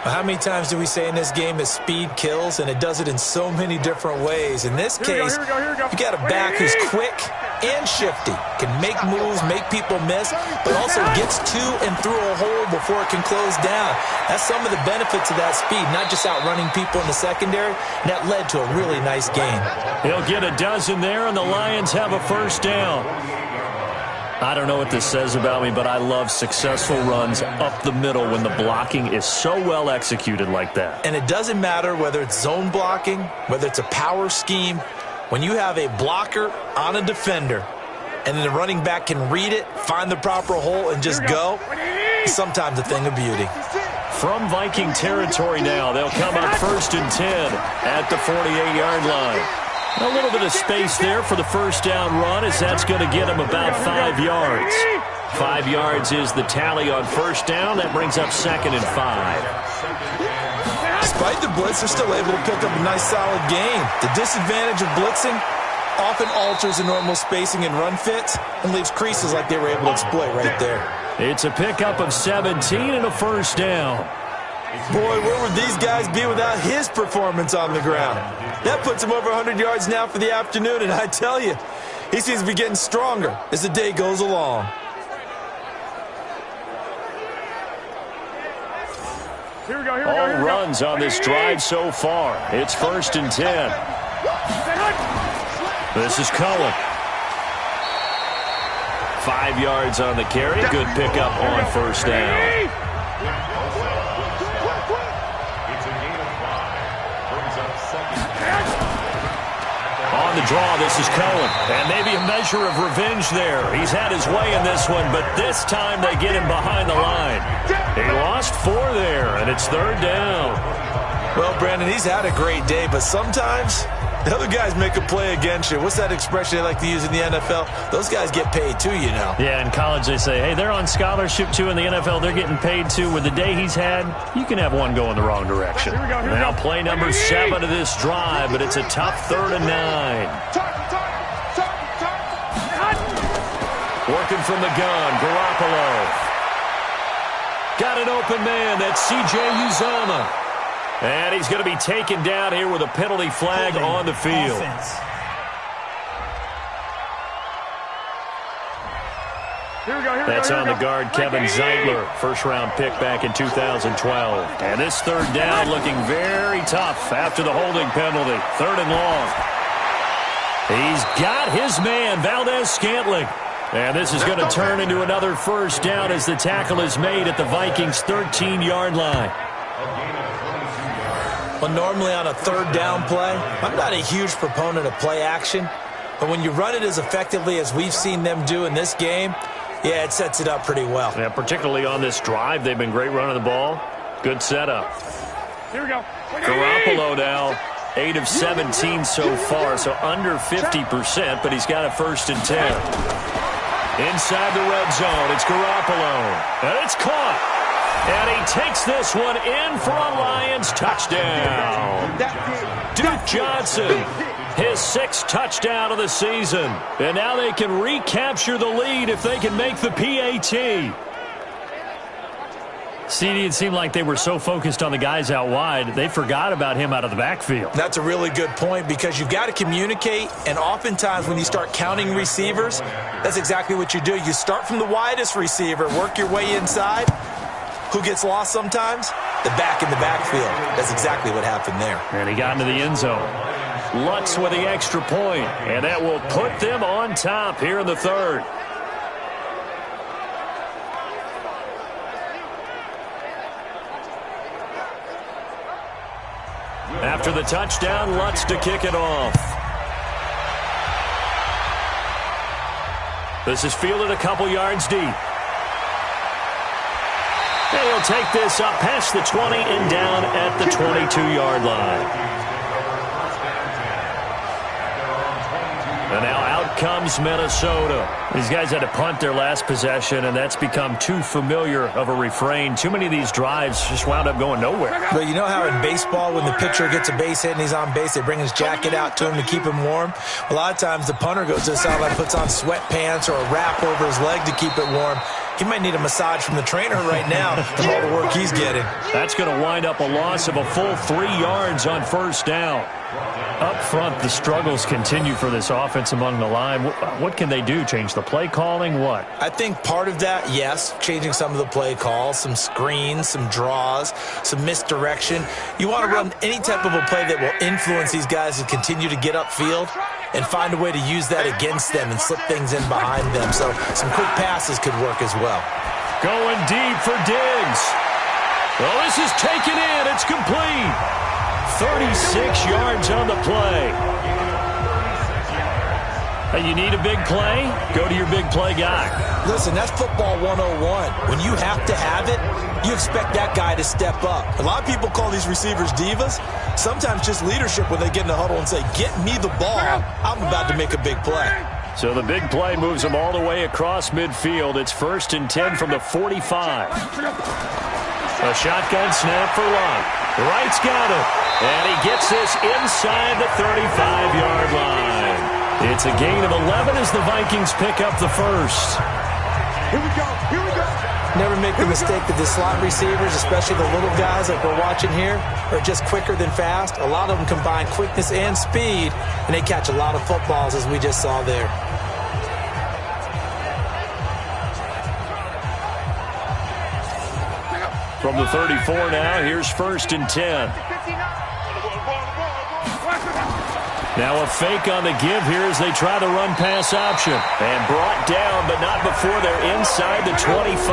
How many times do we say in this game that speed kills, and it does it in so many different ways? In this case, you got a back who's quick and shifty, can make moves, make people miss, but also gets to and through a hole before it can close down. That's some of the benefits of that speed, not just outrunning people in the secondary, and that led to a really nice game. He'll get a dozen there, and the Lions have a first down. I don't know what this says about me, but I love successful runs up the middle when the blocking is so well executed like that. And it doesn't matter whether it's zone blocking, whether it's a power scheme. When you have a blocker on a defender and then the running back can read it, find the proper hole, and just go, it's sometimes a thing of beauty. From Viking territory now, they'll come up 1st and 10 at the 48-yard line. A little bit of space there for the first down run, as that's going to get him about 5 yards. 5 yards is the tally on first down. That brings up 2nd and 5. Despite the blitz, they're still able to pick up a nice, solid gain. The disadvantage of blitzing often alters the normal spacing and run fits and leaves creases like they were able to exploit right there. It's a pickup of 17 and a first down. Boy, where would these guys be without his performance on the ground? That puts him over 100 yards now for the afternoon, and I tell you, he seems to be getting stronger as the day goes along. Here we go. All runs on this drive so far. It's 1st and 10. This is Cohen. 5 yards on the carry. Good pickup on 1st down. On the draw, this is Cohen. And maybe a measure of revenge there. He's had his way in this one, but this time they get him behind the line. He lost 4 there, and it's 3rd down. Well, Brandon, he's had a great day, but sometimes the other guys make a play against you. What's that expression they like to use in the NFL? Those guys get paid too, you know. Yeah, in college they say, hey, they're on scholarship too. In the NFL, they're getting paid too. With the day he's had, you can have one go in the wrong direction. Now play number 7 of this drive, but it's a tough 3rd and 9. Working from the gun, Garoppolo. Got an open man, that's C.J. Uzomah. And he's going to be taken down here with a penalty flag on the field. That's on the guard, Kevin Zeitler. First-round pick back in 2012. And this 3rd down looking very tough after the holding penalty. 3rd and long. He's got his man, Valdez-Scantling. And this is going to turn into another 1st down as the tackle is made at the Vikings' 13-yard line. Well, normally on a 3rd down play, I'm not a huge proponent of play action, but when you run it as effectively as we've seen them do in this game, yeah, it sets it up pretty well. Yeah, particularly on this drive, they've been great running the ball. Good setup. Here we go. Garoppolo now, 8 of 17 so far, so under 50%, but he's got a 1st and 10. Inside the red zone, it's Garoppolo, and it's caught. And he takes this one in for a Lions touchdown. Duke Johnson, his 6th touchdown of the season. And now they can recapture the lead if they can make the PAT. CD, it seemed like they were so focused on the guys out wide, they forgot about him out of the backfield. That's a really good point because you've got to communicate, and oftentimes when you start counting receivers, that's exactly what you do. You start from the widest receiver, work your way inside. Who gets lost sometimes? The back in the backfield. That's exactly what happened there. And he got into the end zone. Lutz with the extra point, and that will put them on top here in the 3rd. After the touchdown, Lutz to kick it off. This is fielded a couple yards deep. And he'll take this up past the 20 and down at the 22-yard line. And now out comes Minnesota. These guys had to punt their last possession, and that's become too familiar of a refrain. Too many of these drives just wound up going nowhere. But you know how in baseball, when the pitcher gets a base hit and he's on base, they bring his jacket out to him to keep him warm? A lot of times the punter goes to the sideline, puts on sweatpants or a wrap over his leg to keep it warm. He might need a massage from the trainer right now for all the work he's getting. That's going to wind up a loss of a full 3 yards on 1st down. Up front, the struggles continue for this offense among the line. What can they do? Change the play calling? What? I think part of that, yes, changing some of the play calls, some screens, some draws, some misdirection. You want to run any type of a play that will influence these guys to continue to get upfield and find a way to use that against them and slip things in behind them. So some quick passes could work as well. Going deep for Diggs. Well, this is taken in. It's complete. 36 yards on the play. Hey, you need a big play? Go to your big play guy. Listen, that's football 101. When you have to have it, you expect that guy to step up. A lot of people call these receivers divas. Sometimes just leadership when they get in the huddle and say, get me the ball. I'm about to make a big play. So the big play moves them all the way across midfield. It's 1st and 10 from the 45. A shotgun snap for Lott. Wright's got it. And he gets this inside the 35-yard line. It's a gain of 11 as the Vikings pick up the 1st. Here we go. Here we go. Never make the mistake that the slot receivers, especially the little guys like we're watching here, are just quicker than fast. A lot of them combine quickness and speed, and they catch a lot of footballs, as we just saw there. From the 34 now, here's 1st and 10. Now a fake on the give here as they try the run pass option. And brought down, but not before they're inside the 25.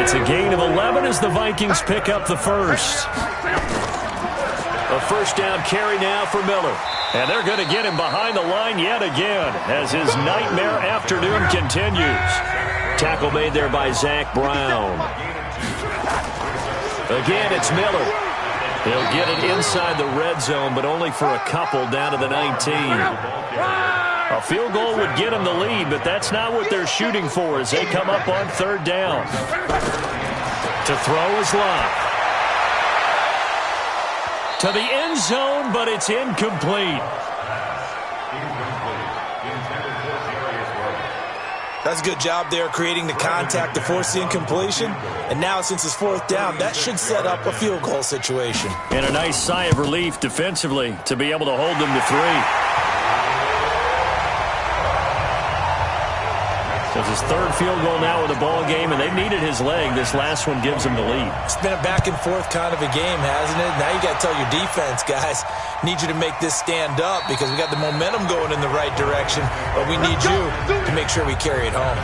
It's a gain of 11 as the Vikings pick up the first. A first down carry now for Miller. And they're going to get him behind the line yet again as his nightmare afternoon continues. Tackle made there by Zach Brown. Again, it's Miller. He'll get it inside the red zone, but only for a couple down to the 19. A field goal would get him the lead, but that's not what they're shooting for as they come up on 3rd down. To throw is Locke. To the end zone, but it's incomplete. That's a good job there creating the contact to force the incompletion. And now since it's 4th down, that should set up a field goal situation. And a nice sigh of relief defensively to be able to hold them to 3. So it's his 3rd field goal now with the ball game, and they've needed his leg. This last one gives them the lead. It's been a back and forth kind of a game, hasn't it? Now you got to tell your defense, guys, need you to make this stand up because we got the momentum going in the right direction, but we need you to make sure we carry it home.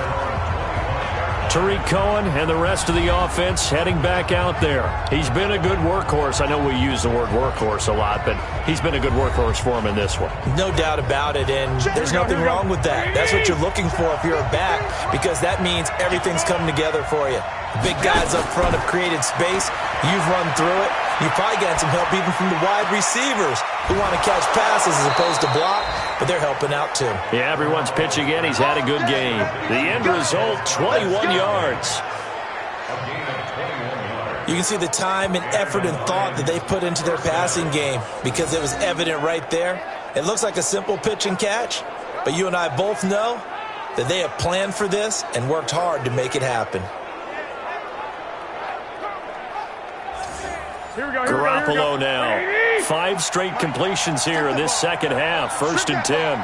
Tariq Cohen and the rest of the offense heading back out there. He's been a good workhorse. I know we use the word workhorse a lot, but he's been a good workhorse for him in this one. No doubt about it, and there's nothing wrong with that. That's what you're looking for if you're a back, because that means everything's coming together for you. The big guys up front have created space. You've run through it. You've probably gotten some help even from the wide receivers who want to catch passes as opposed to block, but they're helping out too. Yeah, everyone's pitching in. He's had a good game. The end result, 21 yards. You can see the time and effort and thought that they put into their passing game because it was evident right there. It looks like a simple pitch and catch, but you and I both know that they have planned for this and worked hard to make it happen. Garoppolo now. 5 straight completions here in this second half. 1st and 10.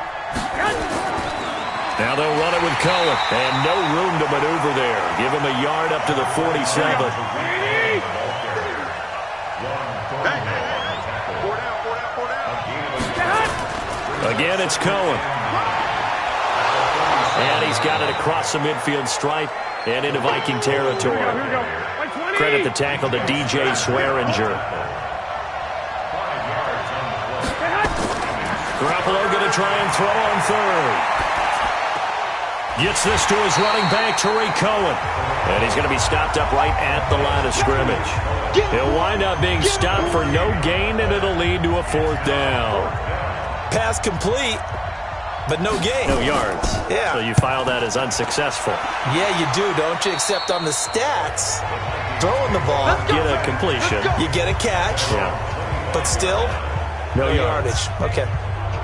Now they'll run it with Cohen. And no room to maneuver there. Give him a yard up to the 47. Again, it's Cohen. And he's got it across the midfield stripe and into Viking territory. Credit the tackle to DJ Swearinger. Garoppolo going to try and throw on 3rd. Gets this to his running back, Tariq Cohen. And he's going to be stopped up right at the line of scrimmage. He'll wind up being stopped for no gain, and it'll lead to a 4th down. Pass complete, but no gain. No yards. Yeah. So you file that as unsuccessful. Yeah, you do, don't you? Except on the stats, throwing the ball, get a completion. You get a catch. Yeah. But still, no yardage. Okay.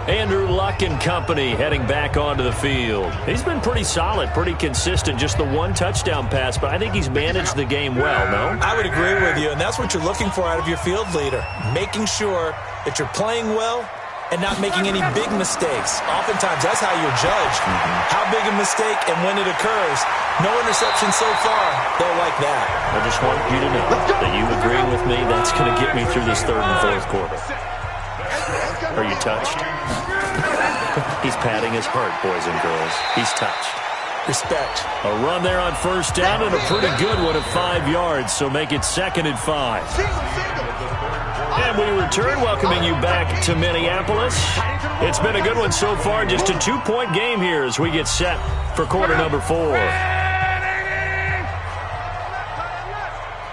Andrew Luck and company heading back onto the field. He's been pretty solid, pretty consistent. Just the 1 touchdown pass, but I think he's managed the game well, no? I would agree with you, and that's what you're looking for out of your field leader. Making sure that you're playing well and not making any big mistakes. Oftentimes, that's how you're judged. How big a mistake and when it occurs. No interception so far. They'll like that. I just want you to know that you agree with me. That's going to get me through this 3rd and 4th quarter. Are you touched? He's patting his heart, boys and girls. He's touched. Respect. A run there on 1st down and a pretty good one of 5 yards, so make it 2nd and 5. And we return, welcoming you back to Minneapolis. It's been a good one so far, just a 2-point game here as we get set for quarter number 4.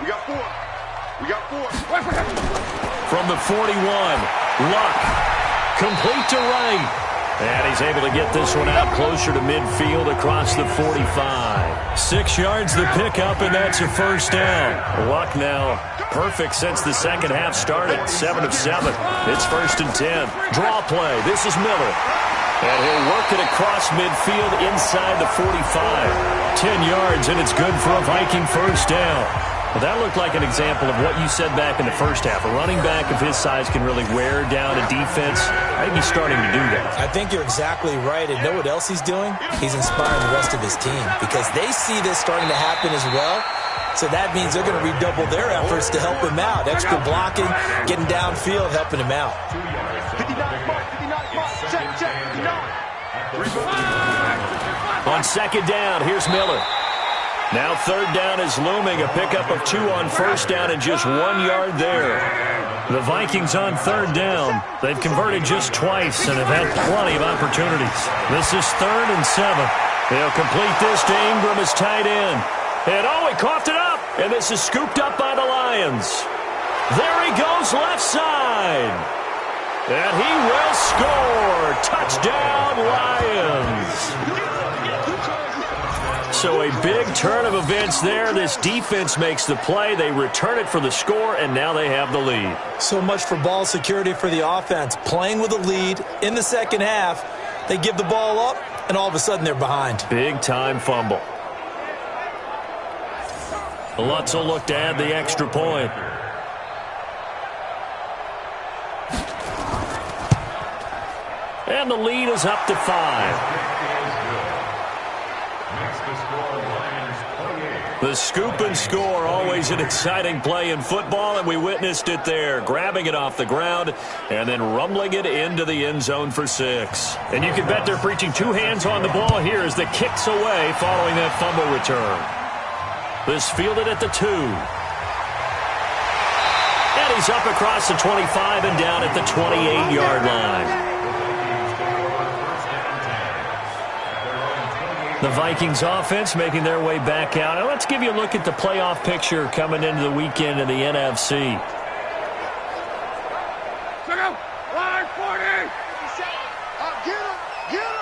We got 4. We got 4. From the 41, Luck, complete to right. And he's able to get this one out closer to midfield across the 45. 6 yards the pickup, and that's a 1st down. Luck now perfect since the second half started. 7 of 7. It's 1st and 10. Draw play. This is Miller. And he'll work it across midfield inside the 45. 10 yards, and it's good for a Viking first down. Well, that looked like an example of what you said back in the first half. A running back of his size can really wear down a defense. I think he's starting to do that. I think you're exactly right. And know what else he's doing? He's inspiring the rest of his team because they see this starting to happen as well. So that means they're going to redouble their efforts to help him out. Extra blocking, getting downfield, helping him out. 59 mark, check, 59. On second down, here's Miller. Now third down is looming, a pickup of 2 on first down and just 1 yard there. The Vikings on third down. They've converted just twice and have had plenty of opportunities. This is 3rd and 7. They'll complete this to Ingram as tight end. And oh, he coughed it up, and this is scooped up by the Lions. There he goes left side. And he will score. Touchdown, Lions. So a big turn of events there. This defense makes the play. They return it for the score, and now they have the lead. So much for ball security for the offense. Playing with a lead in the second half. They give the ball up, and all of a sudden they're behind. Big-time fumble. Lutz will look to add the extra point. And the lead is up to 5. The scoop and score, always an exciting play in football, and we witnessed it there. Grabbing it off the ground and then rumbling it into the end zone for 6. And you can bet they're preaching 2 hands on the ball here as the kick's away following that fumble return. This fielded at the 2. And he's up across the 25 and down at the 28-yard line. The Vikings offense making their way back out. Now let's give you a look at the playoff picture coming into the weekend in the NFC. Check out. Line 40. Get him.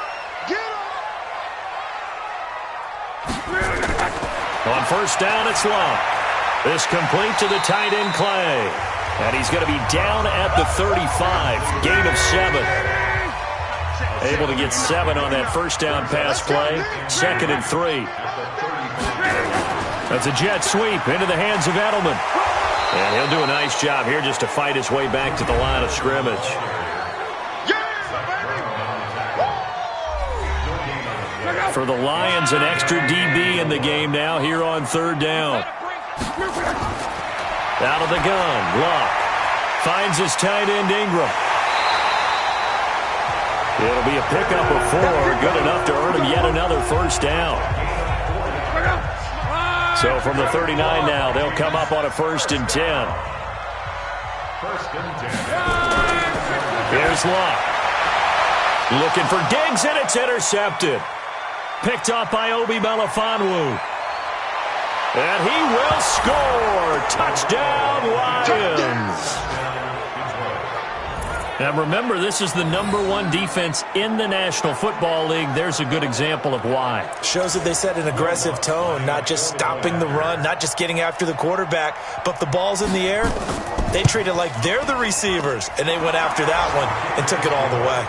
On first down, it's Long. This complete to the tight end, Clay. And he's going to be down at the 35. Gain of 7. Able to get 7 on that first down pass play. 2nd and 3. That's a jet sweep into the hands of Edelman. And he'll do a nice job here just to fight his way back to the line of scrimmage. For the Lions, an extra DB in the game now here on third down. Out of the gun, Luck. Finds his tight end, Ingram. It'll be a pickup of 4, good enough to earn him yet another first down. So from the 39 now, they'll come up on a 1st and 10. Here's Luck. Looking for Diggs, and it's intercepted. Picked up by Obi Melifonwu. And he will score. Touchdown, Lions. Now remember, this is the #1 defense in the National Football League. There's a good example of why. Shows that they set an aggressive tone, not just stopping the run, not just getting after the quarterback, but the ball's in the air. They treat it like they're the receivers, and they went after that one and took it all the way.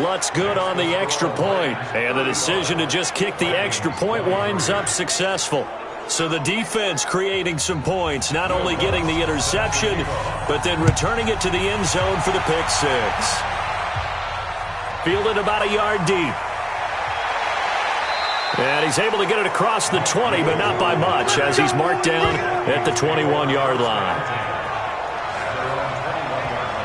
Lutz good on the extra point, and the decision to just kick the extra point winds up successful. So the defense creating some points, not only getting the interception, but then returning it to the end zone for the pick 6. Fielded about a yard deep. And he's able to get it across the 20, but not by much, as he's marked down at the 21-yard line.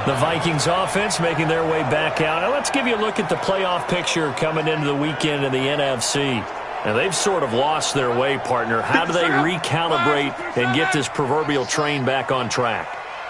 The Vikings offense making their way back out. Now let's give you a look at the playoff picture coming into the weekend in the NFC. And they've sort of lost their way, partner. How do they recalibrate and get this proverbial train back on track?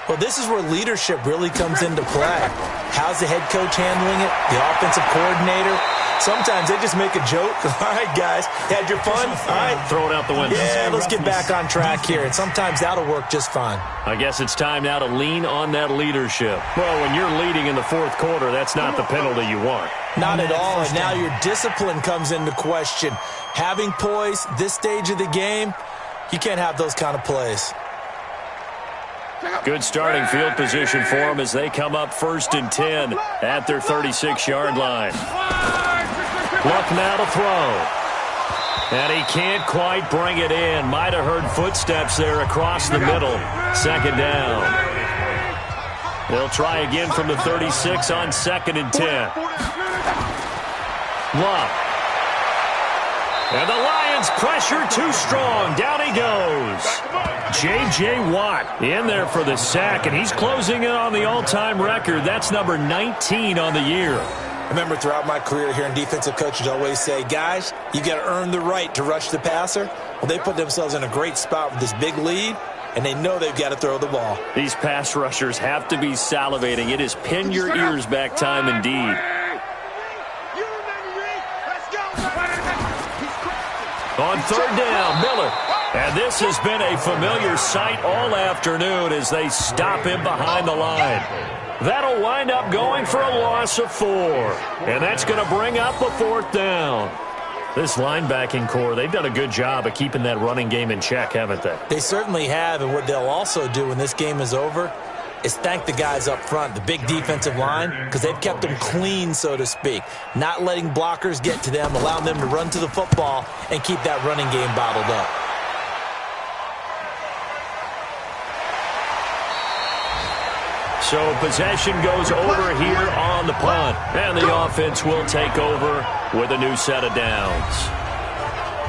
Well, this is where leadership really comes into play. How's the head coach handling it? The offensive coordinator? Sometimes they just make a joke. All right, guys, had your fun? All right. Throw it out the window. Yeah, let's get back on track here. And sometimes that'll work just fine. I guess it's time now to lean on that leadership. Well, when you're leading in the fourth quarter, that's not the penalty you want. Not at all, and now your discipline comes into question. Having poise, this stage of the game, you can't have those kind of plays. Good starting field position for them as they come up 1st and 10 at their 36-yard line. Luck now to throw. And he can't quite bring it in. Might have heard footsteps there across the middle. 2nd down. They'll try again from the 36 on 2nd and 10. Luck. And the Lions pressure too strong. Down he goes. J.J. Watt in there for the sack, and he's closing in on the all-time record. That's number 19 on the year. I remember throughout my career hearing defensive coaches always say, guys, you got to earn the right to rush the passer. Well, they put themselves in a great spot with this big lead, and they know they've got to throw the ball. These pass rushers have to be salivating. It is pin your ears back time indeed. On 3rd down, Miller. And this has been a familiar sight all afternoon as they stop him behind the line. That'll wind up going for a loss of 4. And that's going to bring up a 4th down. This linebacking core, they've done a good job of keeping that running game in check, haven't they? They certainly have, and what they'll also do when this game is over is thank the guys up front, the big defensive line, because they've kept them clean, so to speak, not letting blockers get to them, allowing them to run to the football and keep that running game bottled up. So possession goes over here on the punt, and the offense will take over with a new set of downs.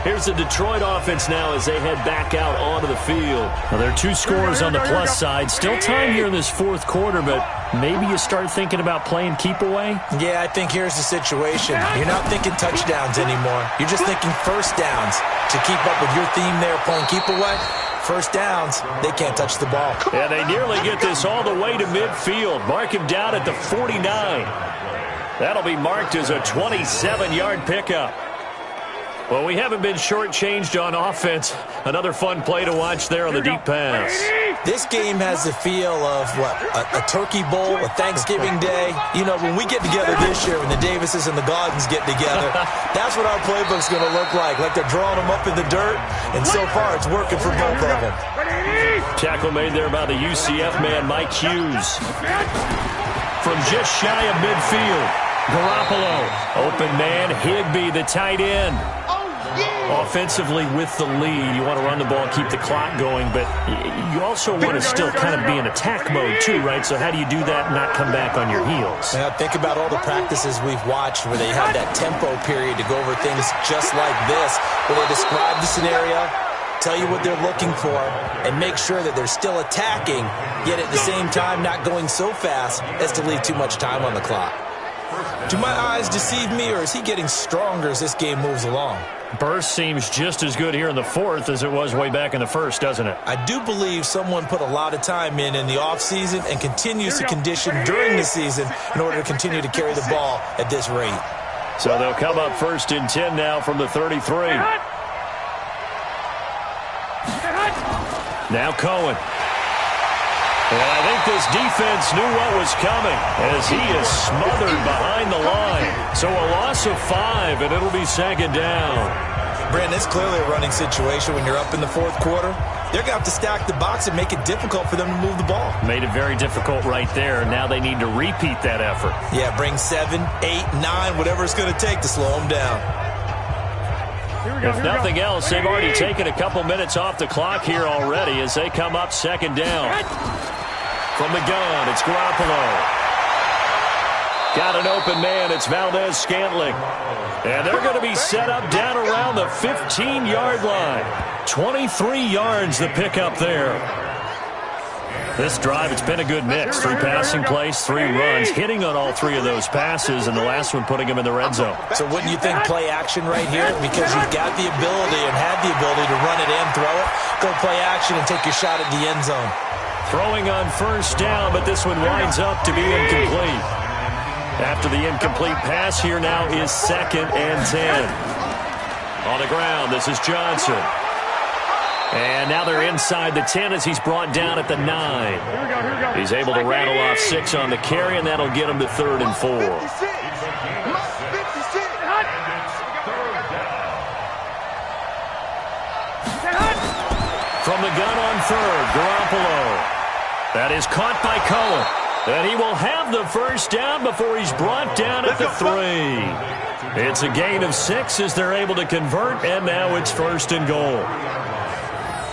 Here's the Detroit offense now as they head back out onto the field. Now, there are 2 scores on the plus side. Still time here in this 4th quarter, but maybe you start thinking about playing keep away? Yeah, I think here's the situation. You're not thinking touchdowns anymore. You're just thinking first downs. To keep up with your theme there, playing keep away, first downs, they can't touch the ball. Yeah, they nearly get this all the way to midfield. Mark him down at the 49. That'll be marked as a 27-yard pickup. Well, we haven't been shortchanged on offense. Another fun play to watch there on the deep pass. This game has the feel of, what, a turkey bowl, a Thanksgiving day. You know, when we get together this year, when the Davises and the Gaudens get together, that's what our playbook's going to look like they're drawing them up in the dirt, and so far it's working for both of them. Tackle made there by the UCF man, Mike Hughes. From just shy of midfield, Garoppolo. Open man, Higbee, the tight end. Offensively with the lead, you want to run the ball, keep the clock going, but you also want to still kind of be in attack mode too, right? So how do you do that and not come back on your heels? Now, think about all the practices we've watched where they have that tempo period to go over things just like this, where they describe the scenario, tell you what they're looking for, and make sure that they're still attacking, yet at the same time not going so fast as to leave too much time on the clock. Do my eyes deceive me, or is he getting stronger as this game moves along? Burst seems just as good here in the 4th as it was way back in the 1st, doesn't it? I do believe someone put a lot of time in the offseason and continues to condition during the season in order to continue to carry the ball at this rate. So they'll come up 1st and 10 now from the 33. Now Cohen. And I think this defense knew what was coming as he is smothered behind the line. So a loss of 5, and it'll be 2nd down. Brandon, it's clearly a running situation when you're up in the 4th quarter. They're going to have to stack the box and make it difficult for them to move the ball. Made it very difficult right there. Now they need to repeat that effort. Yeah, bring 7, 8, 9, whatever it's going to take to slow them down. If nothing else, they've already taken a couple minutes off the clock here already as they come up 2nd down. From the gun, it's Garoppolo. Got an open man, it's Valdez-Scantling. And they're going to be set up down around the 15-yard line. 23 yards the pickup there. This drive, it's been a good mix. 3 passing plays, 3 runs, hitting on all 3 of those passes, and the last one putting them in the red zone. So wouldn't you think play action right here? Because you've got the ability and had the ability to run it and throw it. Go play action and take your shot at the end zone. Throwing on 1st down, but this one winds up to be incomplete. After the incomplete pass, here now is 2nd and 10. On the ground, this is Johnson. And now they're inside the 10 as he's brought down at the 9. He's able to rattle off 6 on the carry, and that'll get him to 3rd and 4. From the gun on 3rd, Garoppolo. That is caught by Cullen. And he will have the first down before he's brought down at the 3. It's a gain of 6 as they're able to convert, and now it's 1st and goal.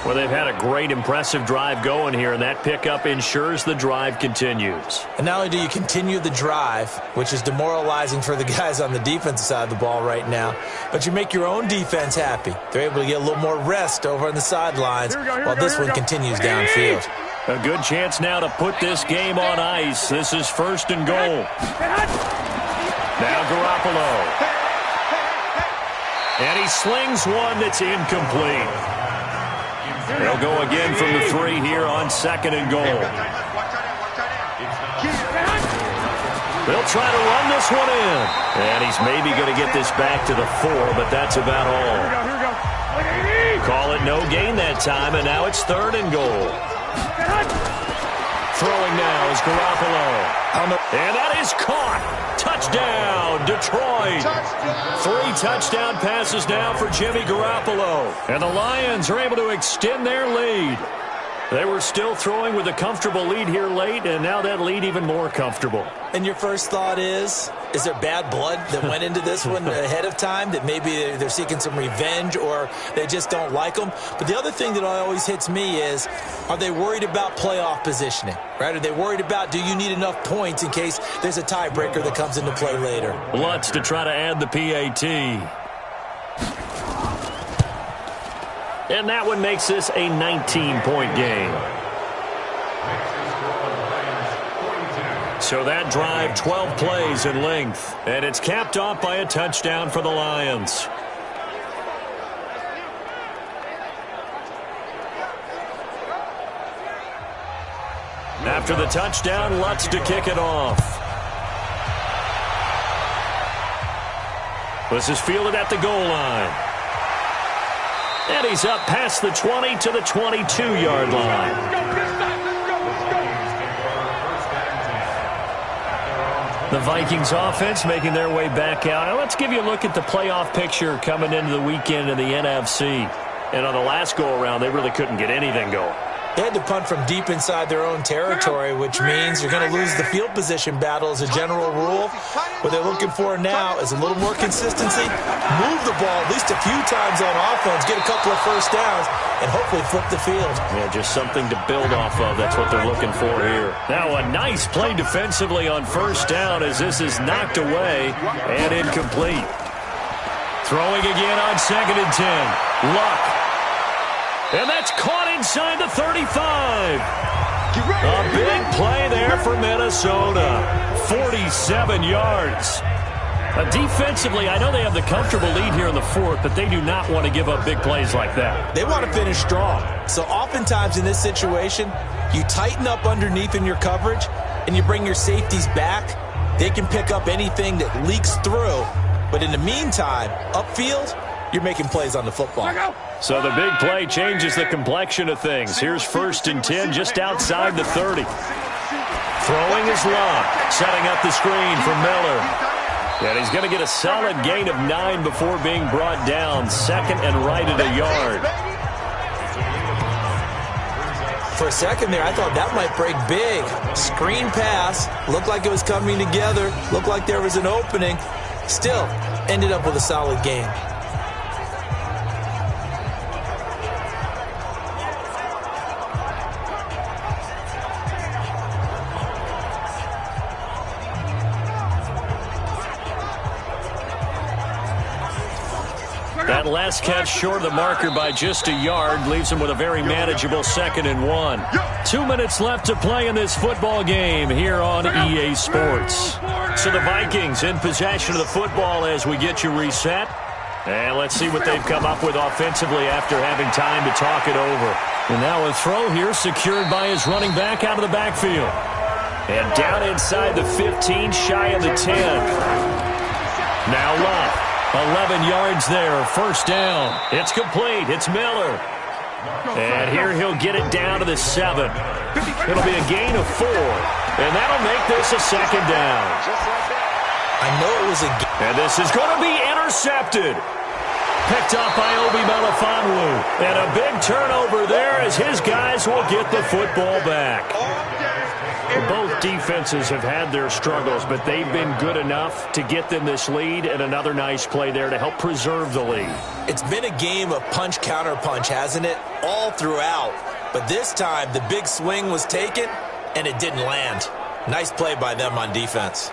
Well, they've had a great, impressive drive going here, and that pickup ensures the drive continues. And not only do you continue the drive, which is demoralizing for the guys on the defensive side of the ball right now, but you make your own defense happy. They're able to get a little more rest over on the sidelines while this one continues downfield. A good chance now to put this game on ice. This is 1st and goal. Now Garoppolo. And he slings one that's incomplete. They'll go again from the 3 here on 2nd and goal. They'll try to run this one in. And he's maybe going to get this back to the 4, but that's about all. Call it no gain that time, and now it's 3rd and goal. Throwing now is Garoppolo. And that is caught. Touchdown, Detroit. 3 touchdown passes now for Jimmy Garoppolo. And the Lions are able to extend their lead. They were still throwing with a comfortable lead here late, and now that lead even more comfortable. And your first thought is there bad blood that went into this one ahead of time, that maybe they're seeking some revenge or they just don't like them? But the other thing that always hits me is, are they worried about playoff positioning? Right? Are they worried about, do you need enough points in case there's a tiebreaker that comes into play later? Lutz to try to add the PAT. And that one makes this a 19-point game. So that drive, 12 plays in length. And it's capped off by a touchdown for the Lions. After the touchdown, Lutz to kick it off. This is fielded at the goal line. And he's up past the 20 to the 22-yard line. The Vikings offense making their way back out. Now let's give you a look at the playoff picture coming into the weekend in the NFC. And on the last go-around, they really couldn't get anything going. They had to punt from deep inside their own territory, which means you're going to lose the field position battle as a general rule. What they're looking for now is a little more consistency, move the ball at least a few times on offense, get a couple of first downs, and hopefully flip the field. Yeah, just something to build off of. That's what they're looking for here. Now a nice play defensively on first down as this is knocked away and incomplete. Throwing again on 2nd and 10. Luck. And that's caught inside the 35. A big play there for Minnesota. 47 yards. Defensively, I know they have the comfortable lead here in the 4th, but they do not want to give up big plays like that. They want to finish strong. So oftentimes in this situation, you tighten up underneath in your coverage, and you bring your safeties back. They can pick up anything that leaks through. But in the meantime, upfield, you're making plays on the football. So the big play changes the complexion of things. Here's 1st and 10 just outside the 30. Throwing is Luck, setting up the screen for Miller. And he's going to get a solid gain of 9 before being brought down. 2nd and right at a yard. For a second there, I thought that might break big. Screen pass, looked like it was coming together, looked like there was an opening. Still, ended up with a solid game. That last catch short of the marker by just a yard leaves him with a very manageable 2nd and 1. 2 minutes left to play in this football game here on EA Sports. So the Vikings in possession of the football as we get you reset. And let's see what they've come up with offensively after having time to talk it over. And now a throw here secured by his running back out of the backfield. And down inside the 15, shy of the 10. Now Luck. 11 yards there, first down. It's complete. It's Miller. And here he'll get it down to the 7. It'll be a gain of 4. And that'll make this a 2nd down. I know it was a... And this is going to be intercepted. picked up by Obi Melifonwu. And a big turnover there as his guys will get the football back. Both defenses have had their struggles, but they've been good enough to get them this lead, and another nice play there to help preserve the lead. It's been a game of punch-counter-punch, hasn't it? All throughout. But this time, the big swing was taken, and it didn't land. Nice play by them on defense.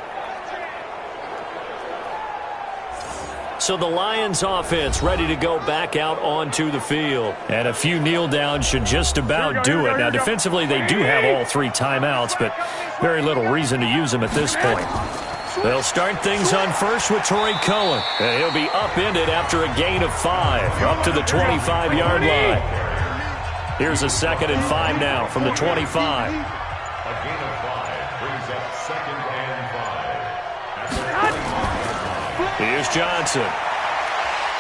So the Lions offense ready to go back out onto the field. And a few kneel downs should just about do it. Now, defensively, they do have all 3 timeouts, but very little reason to use them at this point. They'll start things on first with Torrey Cohen. And he'll be upended after a gain of 5, up to the 25-yard line. Here's a 2nd and 5 now from the 25. A gain of 5 brings up 2nd and 5. Here's Johnson.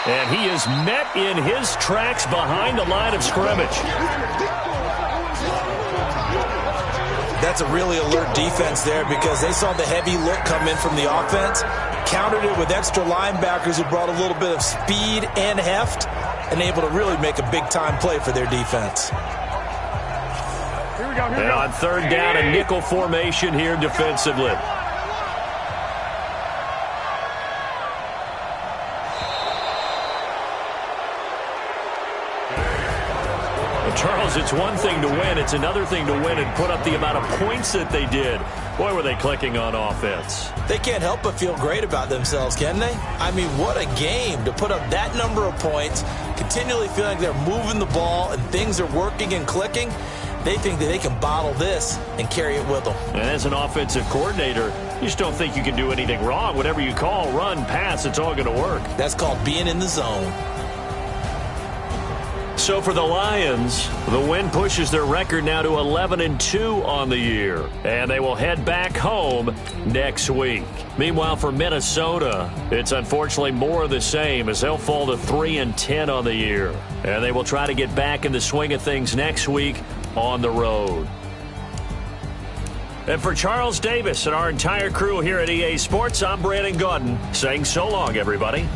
And he is met in his tracks behind the line of scrimmage. That's a really alert defense there because they saw the heavy look come in from the offense, countered it with extra linebackers who brought a little bit of speed and heft, and able to really make a big-time play for their defense. And on 3rd down, a nickel formation here defensively. Charles, it's one thing to win. It's another thing to win and put up the amount of points that they did. Boy, were they clicking on offense. They can't help but feel great about themselves, can they? I mean, what a game to put up that number of points, continually feeling like they're moving the ball and things are working and clicking. They think that they can bottle this and carry it with them. And as an offensive coordinator, you just don't think you can do anything wrong. Whatever you call, run, pass, it's all going to work. That's called being in the zone. So for the Lions, the win pushes their record now to 11-2 on the year. And they will head back home next week. Meanwhile, for Minnesota, it's unfortunately more of the same as they'll fall to 3-10 on the year. And they will try to get back in the swing of things next week on the road. And for Charles Davis and our entire crew here at EA Sports, I'm Brandon Gaudin saying so long, everybody.